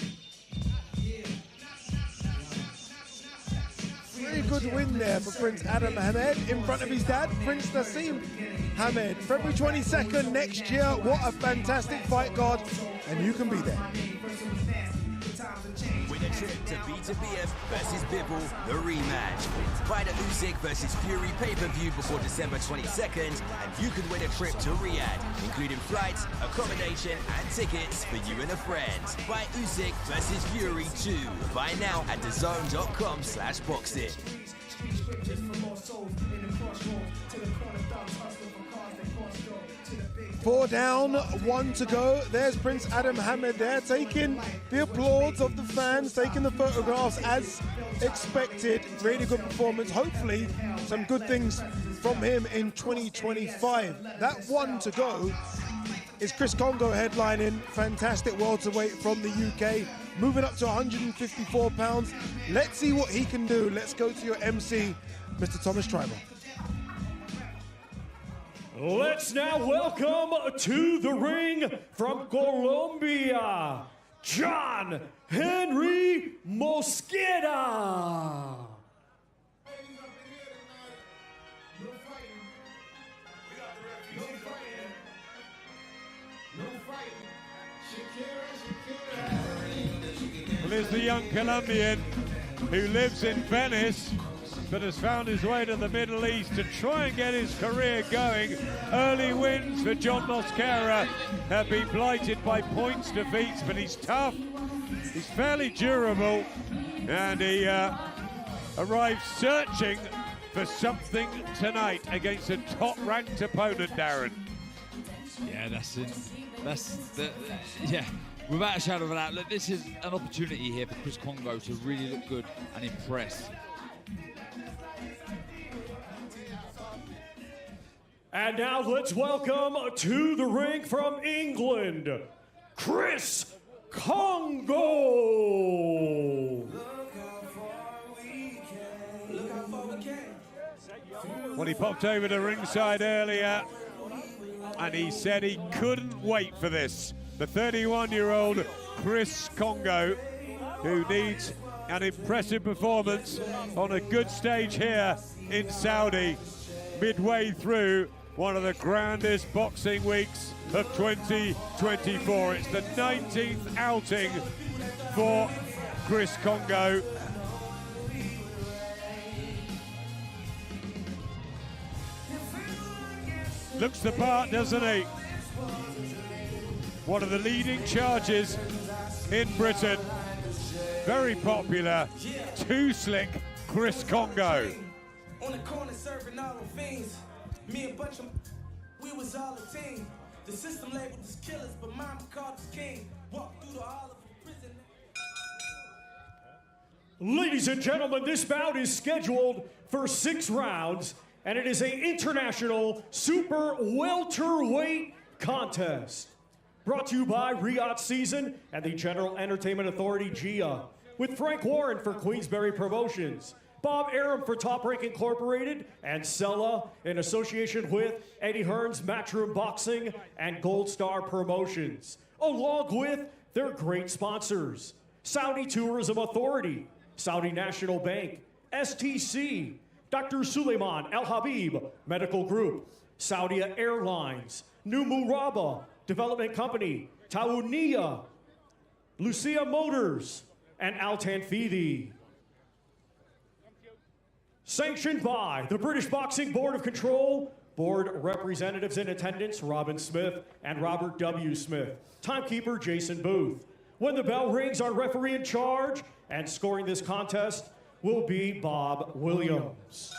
Very good win there for Prince Adam Hamed in front of his dad, Prince Dazn Hamed. February 22nd next year. What a fantastic fight, God. And you can be there. Win a trip to B2BF versus Bibble, the rematch. Fight at Usyk versus Fury pay-per-view before December 22nd, and you could win a trip to Riyadh, including flights, accommodation, and tickets for you and a friend. Fight Usyk versus Fury 2. Buy now at dazn.com/boxit. 4 down, 1 to go. There's Prince Adam Hamed there, taking the applause of the fans, taking the photographs as expected. Really good performance. Hopefully, some good things from him in 2025. That 1 to go is Chris Kongo headlining. Fantastic welterweight from the UK, moving up to 154 pounds. Let's see what he can do. Let's go to your MC, Mr. Thomas Tribal. Let's now welcome to the ring from Colombia, John Henry Mosquera. Well, here's the young Colombian who lives in Venice, but has found his way to the Middle East to try and get his career going. Early wins for John Mosquera have been blighted by points defeats, but he's tough, he's fairly durable, and he arrives searching for something tonight against a top-ranked opponent, Darren. Yeah, that's it. Yeah, without a shadow of a doubt. Look, this is an opportunity here for Chris Kongo to really look good and impress. And now let's welcome to the ring from England, Chris Kongo. Well, he popped over to ringside earlier, and he said he couldn't wait for this. the 31-year-old Chris Kongo, who needs an impressive performance on a good stage here in Saudi, midway through one of the grandest boxing weeks of 2024. It's the 19th outing for Chris Kongo. Looks the part, doesn't he? One of the leading charges in Britain. Very popular, too slick, Chris Kongo. On the corner serving all the fiends. Me and bunch of we was all a team. The system labeled us killers, but mama called us king. Walked through the hall of prison. Ladies and gentlemen, this bout is scheduled for 6 rounds, and it is an international super welterweight contest. Brought to you by Riyadh Season and the General Entertainment Authority, GIA, with Frank Warren for Queensberry Promotions, Bob Arum for Top Rank Incorporated, and Sella in association with Eddie Hearn's Matchroom Boxing and Gold Star Promotions, along with their great sponsors: Saudi Tourism Authority, Saudi National Bank, STC, Dr. Suleiman Al Habib Medical Group, Saudia Airlines, New Muraba Development Company, Tawuniya, Lucia Motors, and Al Tanfidi. Sanctioned by the British Boxing Board of Control, board representatives in attendance, Robin Smith and Robert W. Smith. Timekeeper, Jason Booth. When the bell rings, our referee in charge and scoring this contest will be Bob Williams.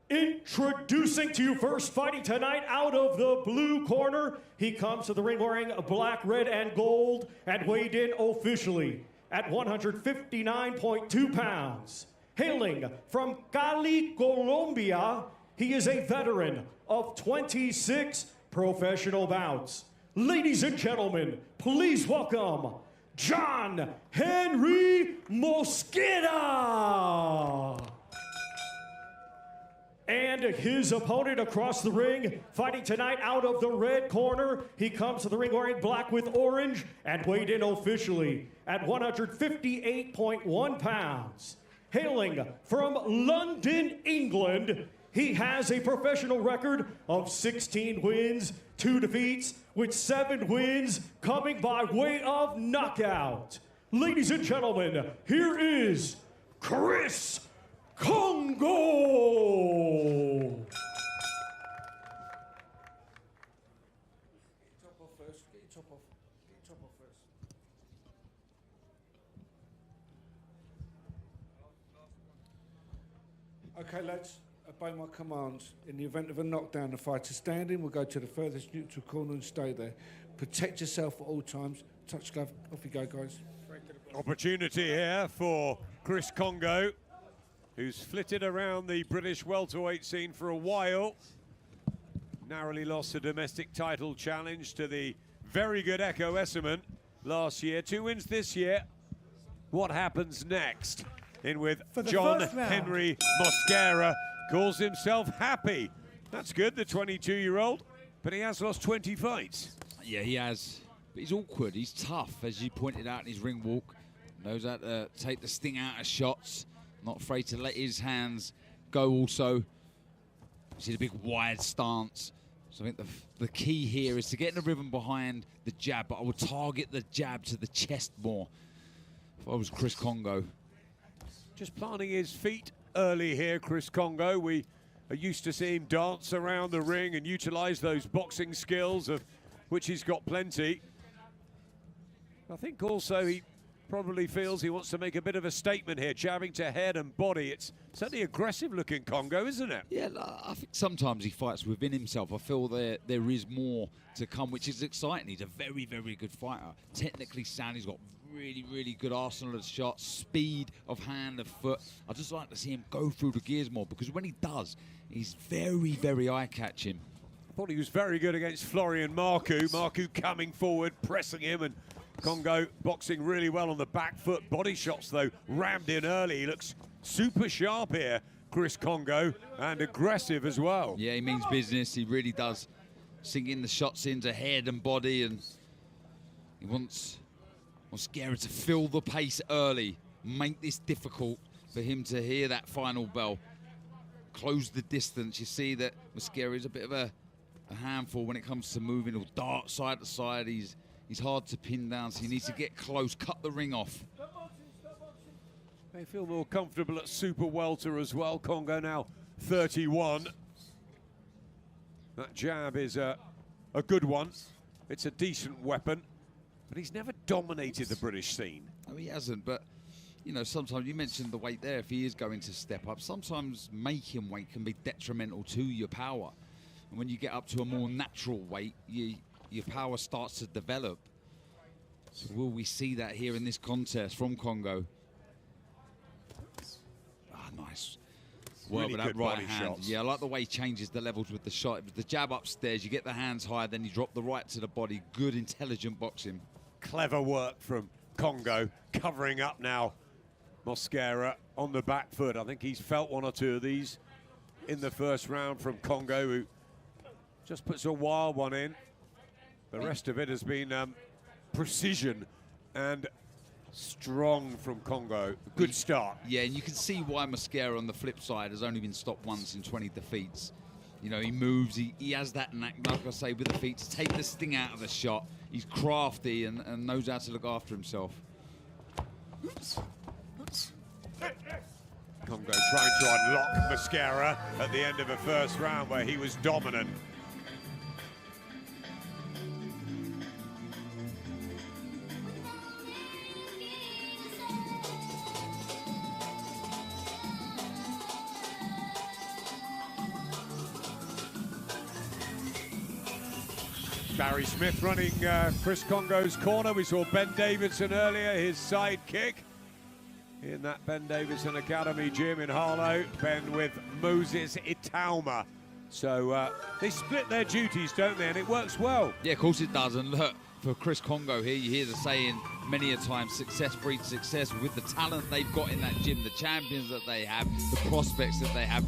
Introducing to you first, fighting tonight out of the blue corner. He comes to the ring wearing black, red, and gold and weighed in officially at 159.2 pounds. Hailing from Cali, Colombia, he is a veteran of 26 professional bouts. Ladies and gentlemen, please welcome John Henry Mosquera. And his opponent across the ring, fighting tonight out of the red corner. He comes to the ring wearing black with orange and weighed in officially at 158.1 pounds. Hailing from London, England, he has a professional record of 16 wins, 2 defeats, with 7 wins coming by way of knockout. Ladies and gentlemen, here is Chris Kongo. Okay, lads, obey my commands. In the event of a knockdown, the fighter standing will go to the furthest neutral corner and stay there. Protect yourself at all times. Touch glove. Off you go, guys. Opportunity here for Chris Kongo, who's flitted around the British welterweight scene for a while. Narrowly lost a domestic title challenge to the very good Echo Wasserman last year. 2 wins this year. What happens next? In with John Henry Mosquera, calls himself happy. That's good, the 22-year-old, but he has lost 20 fights. Yeah, he has. But he's awkward, he's tough, as you pointed out in his ring walk. Knows how to take the sting out of shots. Not afraid to let his hands go also. You see the big wide stance. So I think the key here is to get in the rhythm behind the jab, but I would target the jab to the chest more if I was Chris Kongo. Just planting his feet early here, Chris Kongo. We are used to seeing him dance around the ring and utilize those boxing skills, of which he's got plenty. I think also he probably feels he wants to make a bit of a statement here, jabbing to head and body. It's certainly aggressive looking Kongo, isn't it? Yeah, I think sometimes he fights within himself. I feel there is more to come, which is exciting. He's a very, very good fighter. Technically sound, he's got really, really good arsenal of shots, speed of hand, of foot. I just like to see him go through the gears more, because when he does, he's very, very eye-catching. I thought he was very good against Florian Marku. Marku coming forward, pressing him, and Kongo boxing really well on the back foot. Body shots, though, rammed in early. He looks super sharp here, Chris Kongo, and aggressive as well. Yeah, he means business. He really does. sinking the shots into head and body, and he wants Mosquera to feel the pace early, make this difficult for him to hear that final bell, close the distance. You see that Mosquera is a bit of a handful when it comes to moving or dart side to side. He's hard to pin down, so he needs to get close, cut the ring off. They feel more comfortable at super welter as well. Kongo now 31. That jab is a good one. It's a decent weapon, but he's never dominated the British scene. No, he hasn't, but you know, sometimes you mentioned the weight there. If he is going to step up, sometimes making weight can be detrimental to your power. And when you get up to a more natural weight, your power starts to develop. So will we see that here in this contest from Kongo? Ah, nice. Well, Really with that good right body hand. shots. Yeah, I like the way he changes the levels with the shot. With the jab upstairs, you get the hands high, then you drop the right to the body. Good, intelligent boxing. Clever work from Kongo, covering up now Mosquera on the back foot. I think he's felt one or two of these in the first round from Kongo, who just puts a wild one in. The rest of it has been precision and strong from Kongo. Good start. Yeah, and you can see why Mosquera on the flip side has only been stopped once in 20 defeats. You know, he moves, he has that knack, like I say, with the feet to take the sting out of the shot. He's crafty and knows how to look after himself. Kongo trying to unlock Mosquera at the end of a first round where he was dominant. Barry Smith running Chris Kongo's corner. We saw Ben Davidson earlier, his sidekick in that Ben Davidson Academy gym in Harlow. Ben with Moses Itauma. So they split their duties, don't they? And it works well. Yeah, of course it does. And look, for Chris Kongo here, you hear the saying many a time, success breeds success. With the talent they've got in that gym, the champions that they have, the prospects that they have,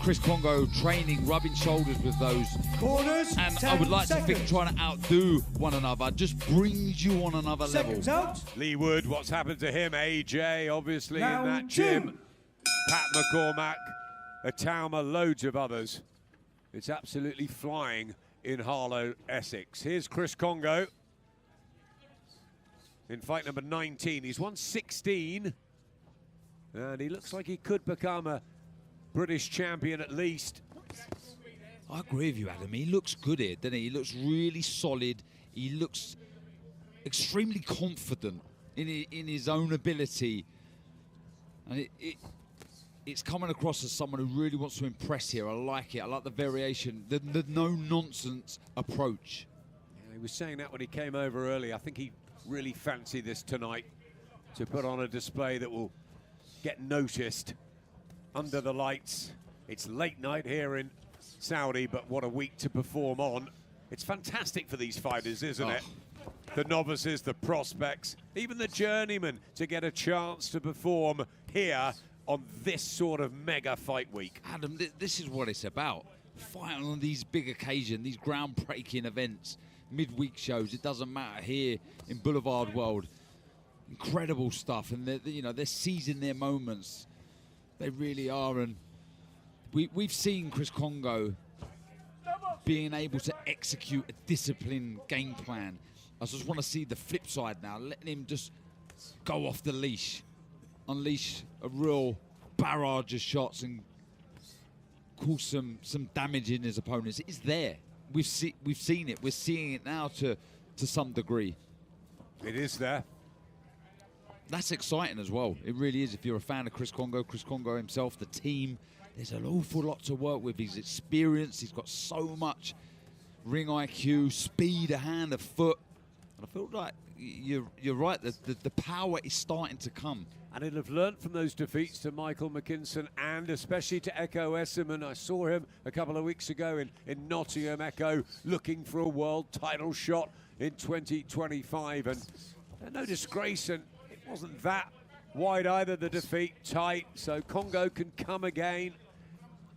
Chris Kongo training, rubbing shoulders with those. Corners, and I would like to think trying to outdo one another just brings you on another level. Out. Lee Wood, what's happened to him? AJ, obviously, Round in that two. gym. Pat McCormack, Itauma, loads of others. It's absolutely flying in Harlow, Essex. Here's Chris Kongo in fight number 19. He's won 16, and he looks like he could become a British champion at least. I agree with you, Adam. He looks good here, doesn't he? He looks really solid. He looks extremely confident in his own ability. And it's coming across as someone who really wants to impress here. I like it. I like the variation, the no-nonsense approach. Yeah, he was saying that when he came over early. I think he really fancied this tonight to put on a display that will get noticed under the lights. It's late night here in Saudi, but what a week to perform on. It's fantastic for these fighters, isn't it? The novices, the prospects, even the journeymen to get a chance to perform here on this sort of mega fight week. Adam, this is what it's about. Fighting on these big occasions, these groundbreaking events, midweek shows. It doesn't matter here in Boulevard World. Incredible stuff, and they're seizing their moments. They really are, and we've seen Chris Kongo being able to execute a disciplined game plan. I just want to see the flip side now, letting him just go off the leash, unleash a real barrage of shots and cause some damage in his opponents. It's there. We've seen it. We're seeing it now to some degree. It is there. That's exciting as well. It really is. If you're a fan of Chris Kongo himself, the team, there's an awful lot to work with. He's experienced. He's got so much ring IQ, speed, a hand, a foot. And I feel like you're right. The power is starting to come. And he'll have learnt from those defeats to Michael McKinson and especially to Echo Esserman. I saw him a couple of weeks ago in Nottingham. Echo looking for a world title shot in 2025. And no disgrace, and it wasn't that wide either, the defeat. Tight, so Kongo can come again.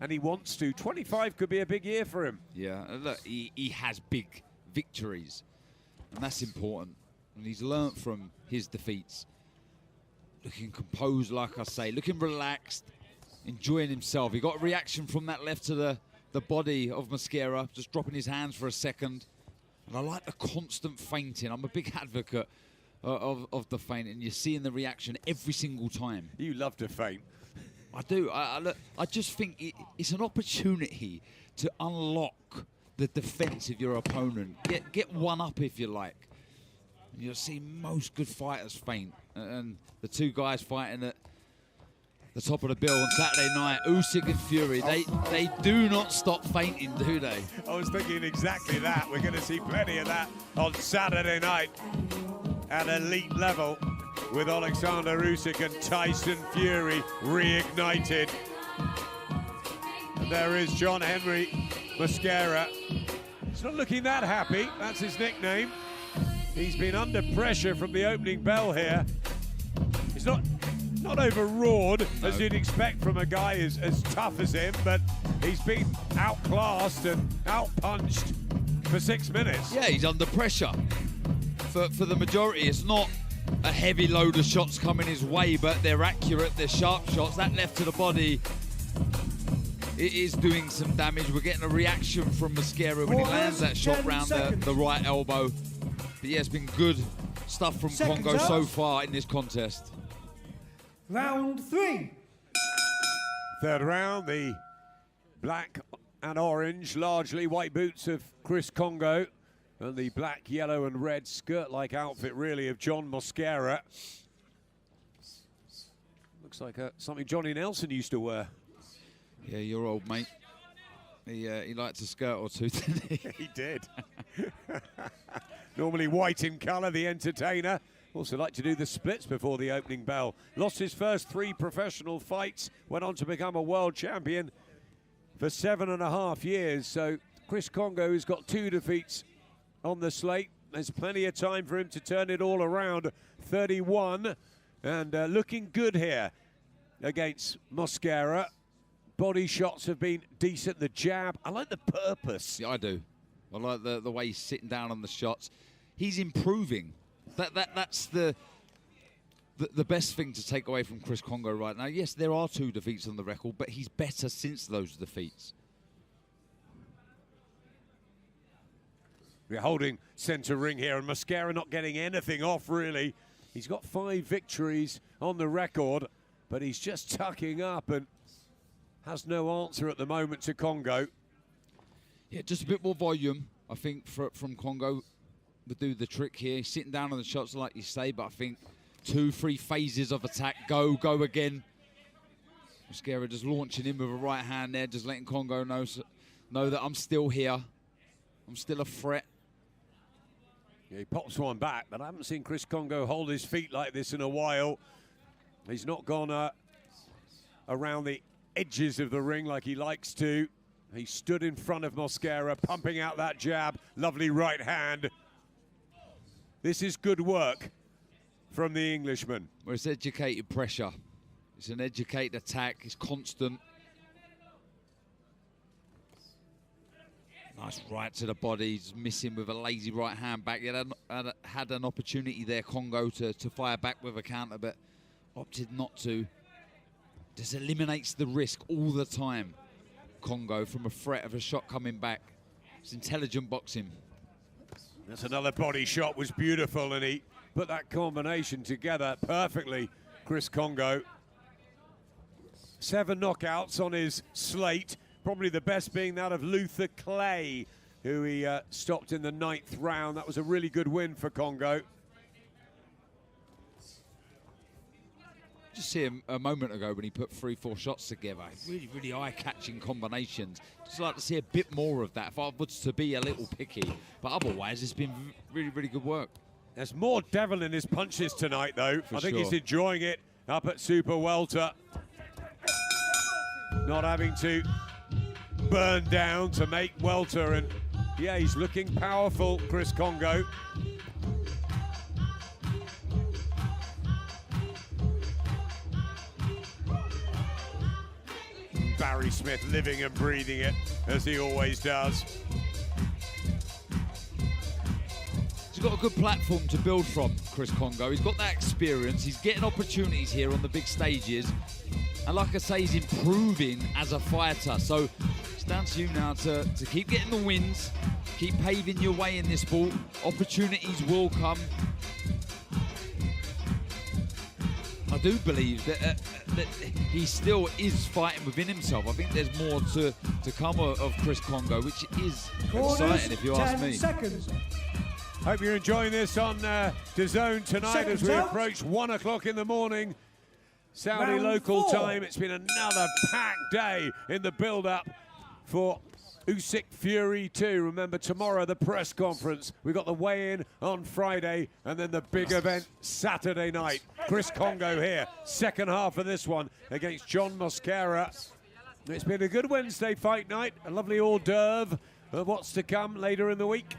and he wants to. 25 could be a big year for him. Yeah, look, he has big victories, and that's important. And he's learnt from his defeats. Looking composed, like I say, looking relaxed, enjoying himself. He got a reaction from that left to the body of Mosquera, just dropping his hands for a second. And I like the constant feinting. I'm a big advocate of the feint, and you're seeing the reaction every single time. You love to feint. I do. I just think it's an opportunity to unlock the defense of your opponent. Get one up if you like. And you'll see most good fighters feint. And the two guys fighting at the top of the bill on Saturday night, Usyk and Fury, they do not stop feinting, do they? I was thinking exactly that. We're going to see plenty of that on Saturday night at elite level with Oleksandr Usyk and Tyson Fury reignited. And there is John Henry Mosquera. He's not looking that happy. That's his nickname. He's been under pressure from the opening bell here. He's not overawed, as you'd expect from a guy as tough as him, but he's been outclassed and outpunched for 6 minutes. Yeah, he's under pressure. For the majority, it's not a heavy load of shots coming his way, but they're accurate, they're sharp shots. That left to the body, it is doing some damage. We're getting a reaction from Mosquera when he lands that shot round the right elbow. But yeah, it's been good stuff from Kongo so far in this contest. Round 3. Third round, the black and orange, largely white boots of Chris Kongo, and the black, yellow and red skirt-like outfit, really, of John Mosquera. Looks like something Johnny Nelson used to wear. Yeah, your old mate. He liked a skirt or two, didn't he? He did. Normally white in colour, the entertainer. Also like to do the splits before the opening bell. Lost his first 3 professional fights, went on to become a world champion for 7.5 years. So Chris Kongo has got 2 defeats on the slate. There's plenty of time for him to turn it all around. 31 and looking good here against Mosquera. Body shots have been decent. The jab, I like the purpose. Yeah, I do. I like the way he's sitting down on the shots. He's improving. That's the best thing to take away from Chris Kongo right now. Yes, there are 2 defeats on the record, but he's better since those defeats. We're holding centre ring here, and Mosquera not getting anything off, really. He's got 5 victories on the record, but he's just tucking up and has no answer at the moment to Kongo. Yeah, just a bit more volume, I think, from Kongo would do the trick here. He's sitting down on the shots, like you say, but I think 2-3 phases of attack. Go again. Mosquera just launching in with a right hand there, just letting Kongo know that I'm still here. I'm still a threat. Yeah, he pops one back, but I haven't seen Chris Kongo hold his feet like this in a while. He's not gone around the edges of the ring like he likes to. He stood in front of Mosquera, pumping out that jab. Lovely right hand. This is good work from the Englishman. Well, it's educated pressure. It's an educated attack. It's constant. Nice right to the body. He's missing with a lazy right hand back. He had an opportunity there, Kongo, to fire back with a counter, but opted not to. Just eliminates the risk all the time, Kongo, from a threat of a shot coming back. It's intelligent boxing. That's another body shot, was beautiful, and he put that combination together perfectly, Chris Kongo. 7 knockouts on his slate, probably the best being that of Luther Clay, who he stopped in the 9th round. That was a really good win for Kongo. Just see him a moment ago when he put 3-4 shots together. Really, really eye-catching combinations. Just like to see a bit more of that if I was to be a little picky. But otherwise, it's been really, really good work. There's more devil in his punches tonight, though. I think he's enjoying it up at Super Welter. Not having to burn down to make welter. And yeah, he's looking powerful, Chris Kongo. Barry Smith living and breathing it, as he always does. He's got a good platform to build from, Chris Kongo. He's got that experience. He's getting opportunities here on the big stages. And like I say, he's improving as a fighter. So it's down to you now to keep getting the wins, keep paving your way in this sport. Opportunities will come. I do believe that he still is fighting within himself. I think there's more to come of Chris Kongo, which is exciting if you ask me. Seconds. Hope you're enjoying this on Dazn tonight as we approach 1 o'clock in the morning. Saudi Round local 4. time. It's been another packed day in the build-up for Usyk Fury 2. Remember, tomorrow the press conference. We've got the weigh-in on Friday and then the big event Saturday night. Chris Kongo here, second half of this one against John Mosquera. It's been a good Wednesday fight night, a lovely hors d'oeuvre of what's to come later in the week.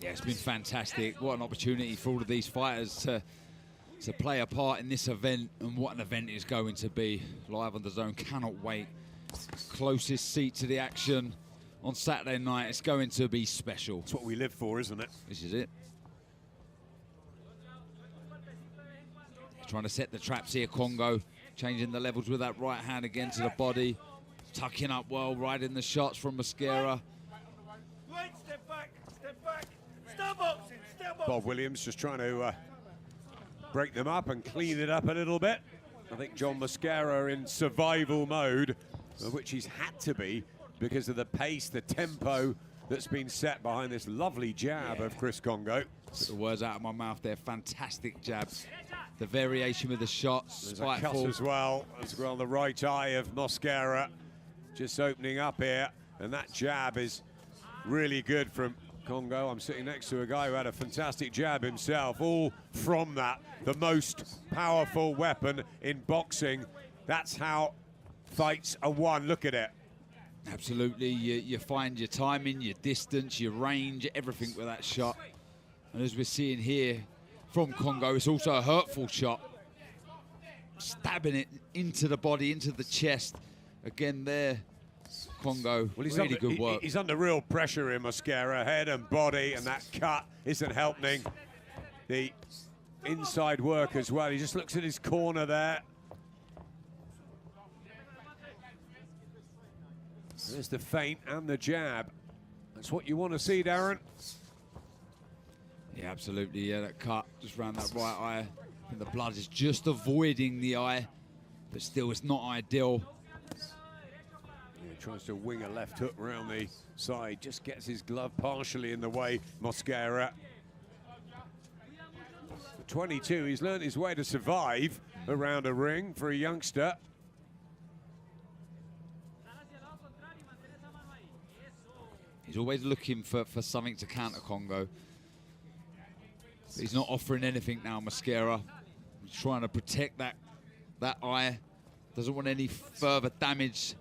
Yeah, it's been fantastic. What an opportunity for all of these fighters to play a part in this event, and what an event it's going to be. Live on Dazn, cannot wait. Closest seat to the action on Saturday night. It's going to be special. It's what we live for, isn't it? This is it. Trying to set the traps here, Kongo. Changing the levels with that right hand again to the body. Tucking up well, riding the shots from Mosquera. Step back, step back. Stop boxing, stop boxing. Bob Williams just trying to break them up and clean it up a little bit. I think John Mosquera in survival mode, which he's had to be because of the pace, the tempo that's been set behind this lovely jab of Chris Kongo. Put the words out of my mouth there. Fantastic jab. The variation with the shots. There's a cut as well on the right eye of Mosquera. Just opening up here, and that jab is really good from Kongo. I'm sitting next to a guy who had a fantastic jab himself, all from that, the most powerful weapon in boxing. That's how fights are won. Look at it. Absolutely. You find your timing, your distance, your range, everything with that shot. And as we're seeing here from Kongo, it's also a hurtful shot. Stabbing it into the body, into the chest. Again there, Kongo, well, he's really under, good work. He's under real pressure in Mosquera, head and body, and that cut isn't helping the inside work as well. He just looks at his corner there. There's the feint and the jab. That's what you want to see, Darren. Yeah, absolutely. Yeah, that cut just round that right eye. I think the blood is just avoiding the eye, but still, it's not ideal. Tries to wing a left hook around the side, just gets his glove partially in the way, Mosquera. For 22, he's learned his way to survive around a ring for a youngster. He's always looking for something to counter Kongo. But he's not offering anything now, Mosquera. He's trying to protect that eye. Doesn't want any further damage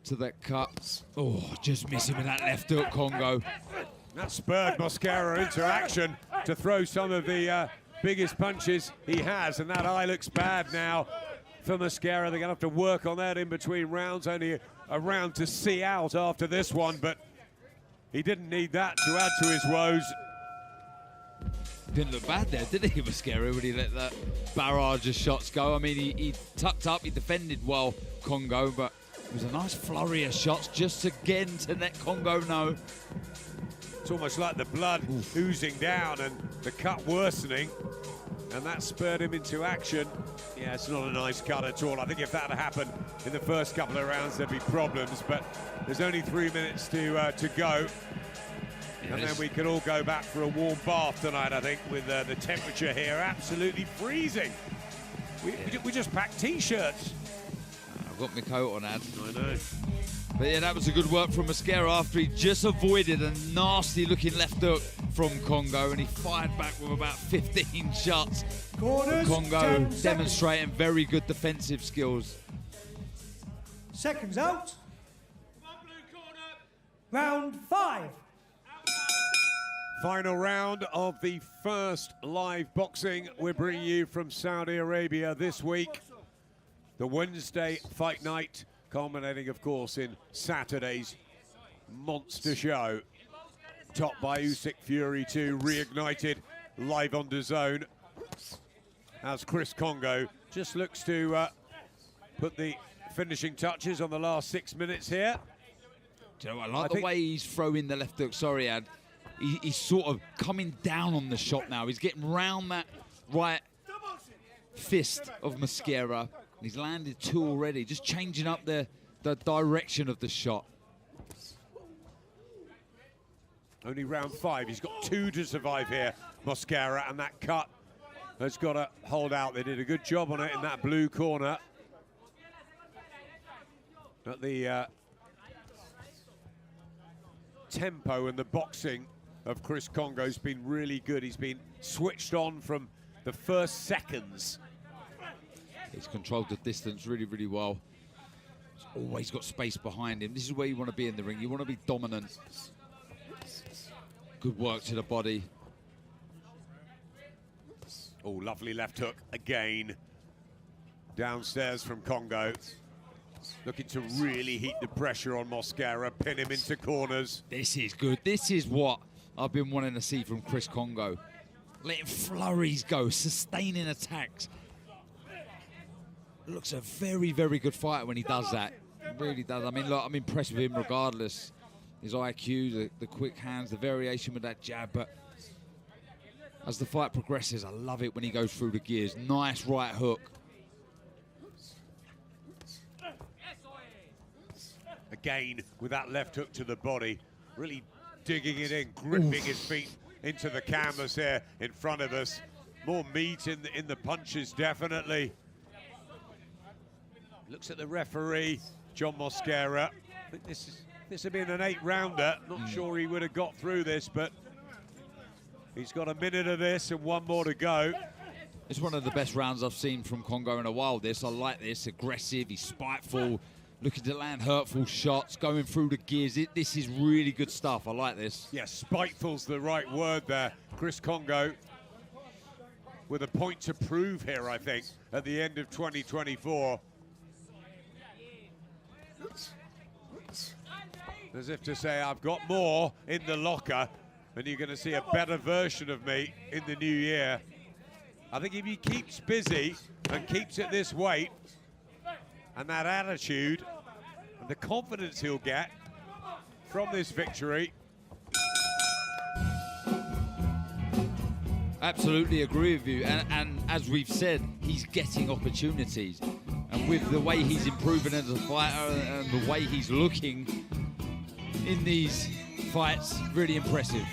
to that cut. Oh, just missing with that left hook, Kongo. That spurred Mosquera into action to throw some of the biggest punches he has, and that eye looks bad now for Mosquera. They're going to have to work on that in between rounds. Only a round to see out after this one, but he didn't need that to add to his woes. Didn't look bad there, did he, Mosquera, when he let that barrage of shots go? I mean, he tucked up, he defended well, Kongo, but it was a nice flurry of shots just again to let Kongo know. It's almost like the blood oozing down and the cut worsening, and that spurred him into action. Yeah, it's not a nice cut at all. I think if that had happened in the first couple of rounds, there'd be problems, but there's only 3 minutes to go. And then we can all go back for a warm bath tonight, I think, with the temperature here absolutely freezing. We just packed T-shirts. I've got my coat on, Ad. I know. But yeah, that was a good work from Mosquera after he just avoided a nasty-looking left hook from Kongo, and he fired back with about 15 shots. Corners, Kongo demonstrating very good defensive skills. Seconds out. Round 5. Final round of the first live boxing we're bringing you from Saudi Arabia this week. The Wednesday fight night culminating, of course, in Saturday's monster show. Topped by Usyk Fury 2, reignited live on Dazn. As Chris Kongo just looks to put the finishing touches on the last 6 minutes here. Do you know, I like the way he's throwing the left hook. Sorry, Ad. He's sort of coming down on the shot now. He's getting round that right fist of Mosquera. He's landed 2 already, just changing up the direction of the shot. Only round 5. He's got 2 to survive here, Mosquera, and that cut has got to hold out. They did a good job on it in that blue corner. But the tempo and the boxing of Chris Kongo's been really good. He's been switched on from the first seconds. He's controlled the distance really, really well. He's always got space behind him. This is where you want to be in the ring. You want to be dominant. Good work to the body. Oh, lovely left hook again. Downstairs from Kongo. Looking to really heat the pressure on Mosquera, pin him into corners. This is good. This is what I've been wanting to see from Chris Kongo. Letting flurries go, sustaining attacks. Looks a very, very good fighter when he does that. It really does. I mean, look, I'm impressed with him regardless. His IQ, the quick hands, the variation with that jab. But as the fight progresses, I love it when he goes through the gears. Nice right hook. Again, with that left hook to the body, really digging it in, gripping his feet into the canvas here in front of us. More meat in the punches, definitely. Looks at the referee, John Mosquera. I think this had been an 8-rounder. Not sure he would have got through this, but he's got a minute of this and 1 more to go. It's one of the best rounds I've seen from Kongo in a while. I like this. Aggressive, he's spiteful, looking to land hurtful shots, going through the gears. This is really good stuff. I like this. Yeah, spiteful's the right word there. Chris Kongo with a point to prove here, I think, at the end of 2024. As if to say, I've got more in the locker, and you're going to see a better version of me in the new year. I think if he keeps busy and keeps it this weight, and that attitude, and the confidence he'll get from this victory. Absolutely agree with you. And as we've said, he's getting opportunities. And with the way he's improving as a fighter and the way he's looking in these fights, really impressive.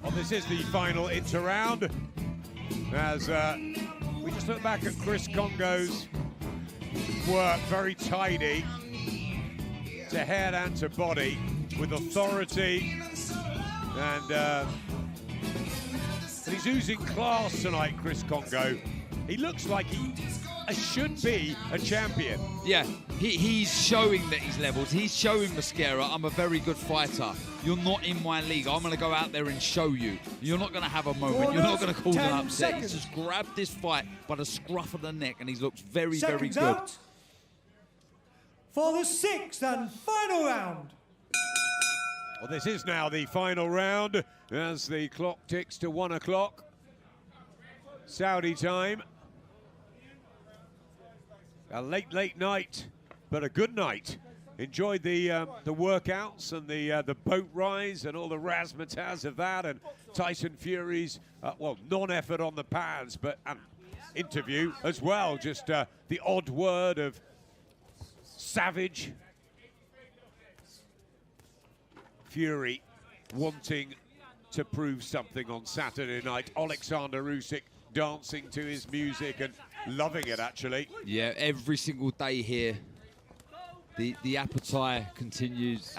Well, this is the final inter-round. As we just look back at Chris Kongo's work, very tidy to head and to body, with authority, and he's oozing class tonight, Chris Kongo. He looks like he should be a champion. Yeah, he's showing that he's levels. He's showing Mosquera, I'm a very good fighter. You're not in my league. I'm going to go out there and show you. You're not going to have a moment. You're not going to cause an upset. He's just grabbed this fight by the scruff of the neck, and he looks very, very good. Out for the 6th and final round. Well, this is now the final round as the clock ticks to 1 o'clock. Saudi time. A late night, but a good night. Enjoyed the workouts and the boat rides and all the razzmatazz of that, and Tyson Fury's non-effort on the pads, but an interview as well. Just the odd word of savage. Fury wanting to prove something on Saturday night. Oleksandr Usyk dancing to his music and loving it, actually. Yeah, every single day here, the appetite continues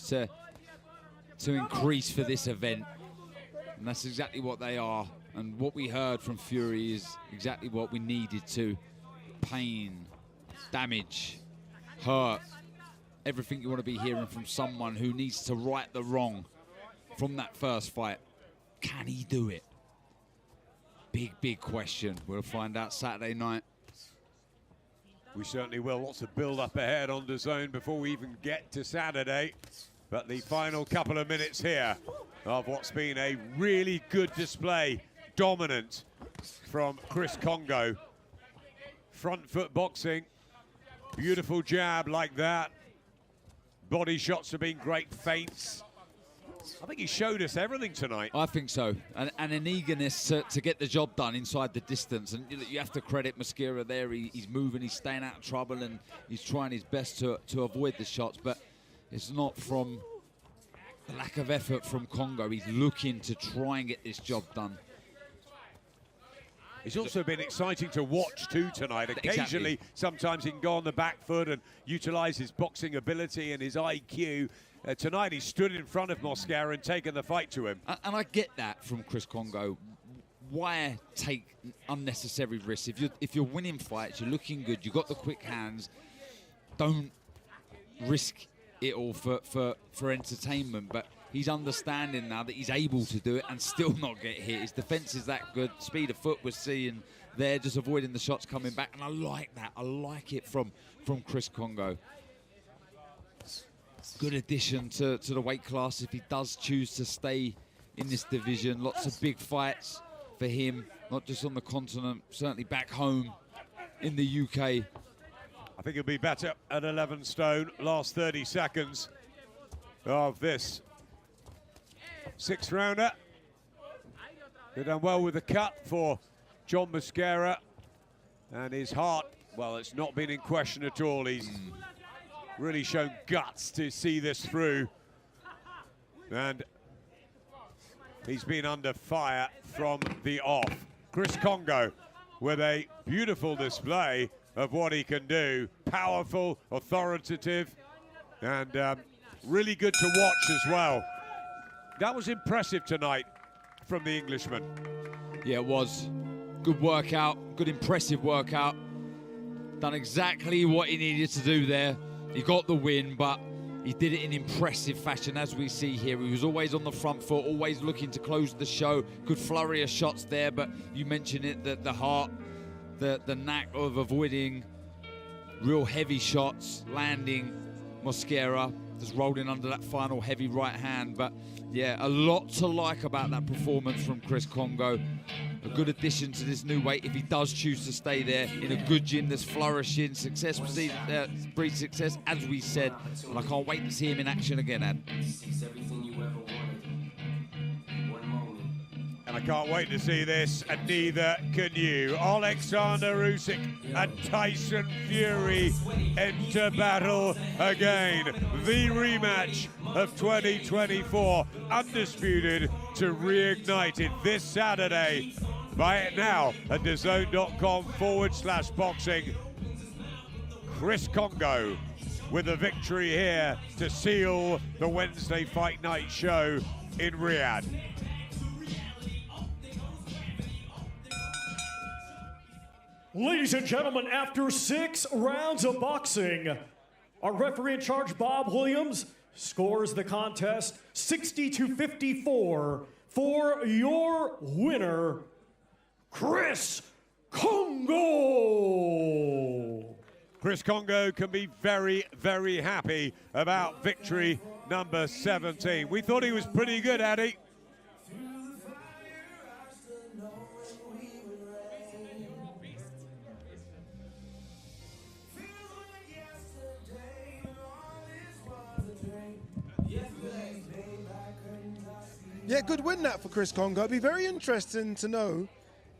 to increase for this event, and that's exactly what they are. And what we heard from Fury is exactly what we needed to. Pain, damage, hurt, everything you want to be hearing from someone who needs to right the wrong from that first fight. Can he do it? Big question. We'll find out Saturday night. We certainly will. Lots of build-up ahead on Dazn before we even get to Saturday. But the final couple of minutes here of what's been a really good display, dominant from Chris Kongo. Front foot boxing, beautiful jab like that. Body shots have been great, feints. I think he showed us everything tonight. I think so, and an eagerness to get the job done inside the distance. And you have to credit Mosquera there. He's moving, he's staying out of trouble, and he's trying his best to avoid the shots. But it's not from the lack of effort from Kongo. He's looking to try and get this job done. It's also been exciting to watch too tonight. Occasionally, Exactly. sometimes he can go on the back foot and utilize his boxing ability and his IQ. Tonight he stood in front of Mosquera and taken the fight to him. And I get that from Chris Kongo. Why take unnecessary risks? If you're winning fights, you're looking good, you've got the quick hands, don't risk it all for entertainment. But he's understanding now that he's able to do it and still not get hit. His defense is that good. Speed of foot we're seeing there, just avoiding the shots coming back. And I like that. I like it from Chris Kongo. Good addition to the weight class if he does choose to stay in this division. Lots of big fights for him, not just on the continent, certainly back home in the UK. I think he'll be better at 11 stone. Last 30 seconds of this sixth rounder. They've done well with the cut for John Mosquera, and his heart, well, it's not been in question at all. He's really shown guts to see this through, and he's been under fire from the off. Chris Kongo with a beautiful display of what he can do. Powerful, authoritative, and really good to watch as well. That was impressive tonight from the Englishman. Yeah, it was. Good workout, good impressive workout. Done exactly what he needed to do there. He got the win, but he did it in impressive fashion, as we see here. He was always on the front foot, always looking to close the show. Good flurry of shots there, but you mentioned it, the heart, the knack of avoiding real heavy shots, landing Mosquera, just rolling under that final heavy right hand. But yeah, a lot to like about that performance from Chris Kongo. A good addition to this new weight if he does choose to stay there in a good gym that's flourishing. Success breeds success, as we said. And I can't wait to see him in action again, Ad. And I can't wait to see this, and neither can you. Oleksandr Usyk and Tyson Fury enter battle again. The rematch of 2024, undisputed to reignite it this Saturday. Buy it now at dazn.com/boxing. Chris Kongo with a victory here to seal the Wednesday Fight Night show in Riyadh. Ladies and gentlemen, after 6 rounds of boxing, our referee in charge, Bob Williams, scores the contest 60-54 for your winner, Chris Kongo. Chris Kongo can be very, very happy about victory number 17. We thought he was pretty good, Addy. Yeah, good win that for Chris Kongo. It'd be very interesting to know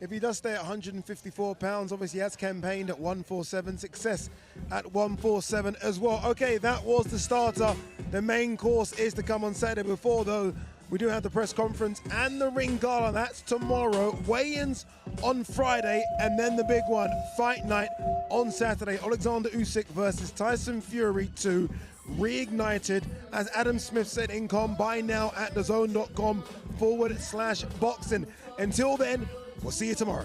if he does stay at 154 pounds. Obviously, he has campaigned at 147, success at 147 as well. Okay, that was the starter. The main course is to come on Saturday. Before, though, we do have the press conference and the ring gala. That's tomorrow. Weigh-ins on Friday, and then the big one, Fight Night on Saturday. Oleksandr Usyk versus Tyson Fury 2. Reignited, as Adam Smith said in buy now at dazn.com/boxing. Until then, we'll see you tomorrow.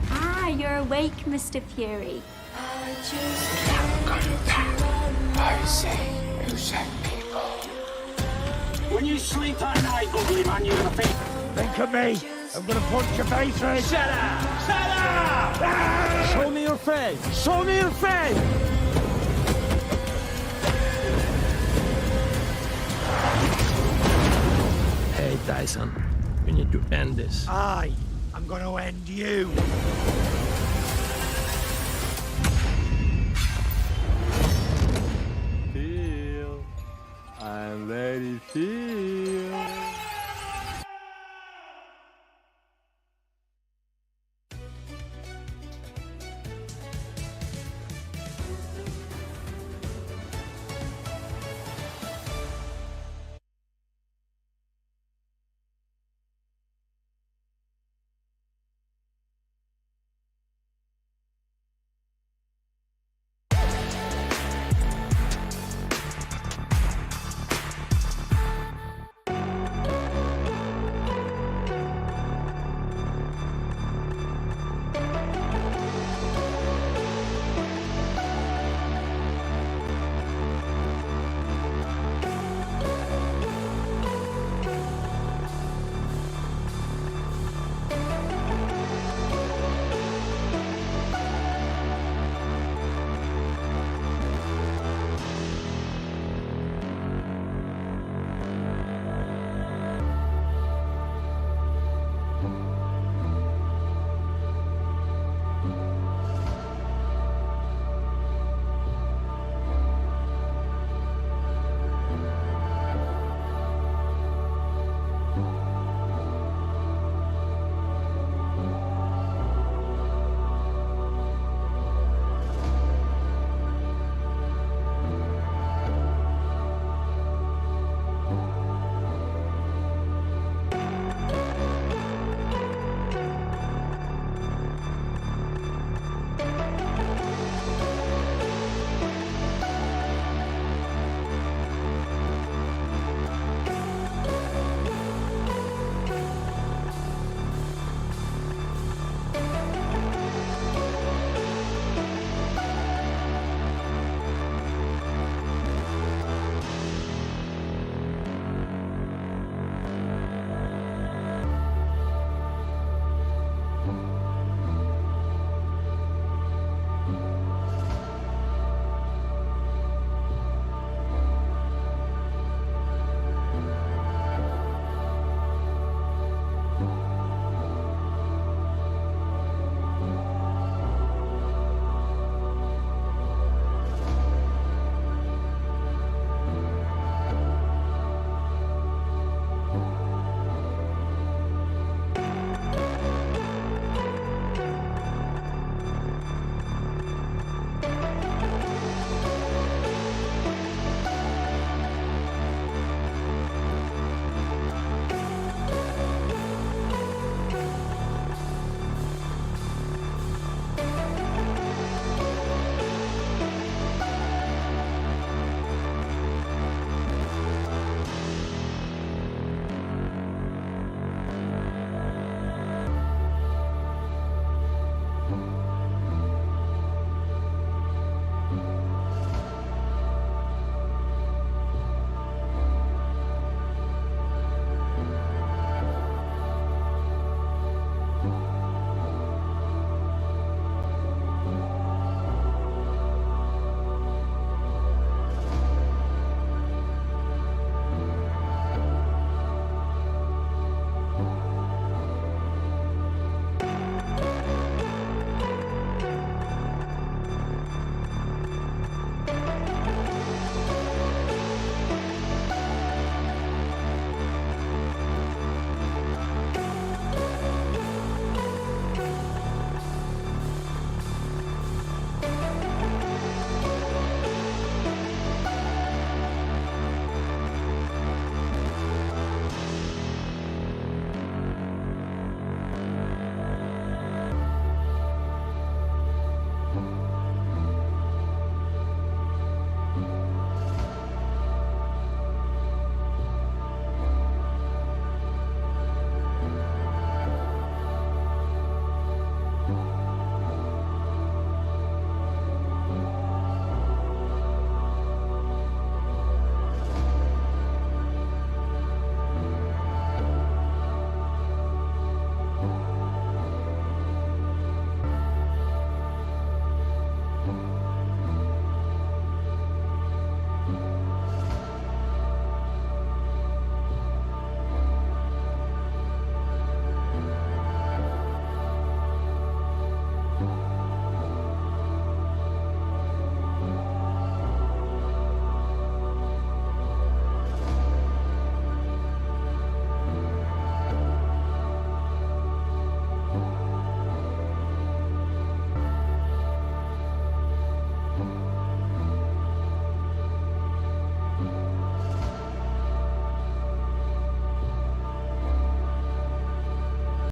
Ah, you're awake, Mr. Fury. When you sleep at night, ugly man, you're a fake. Think of me. I'm gonna punch your face in. Shut up! Shut up! Ah! Show me your face. Show me your face. Hey, Tyson, we need to end this. I'm gonna end you.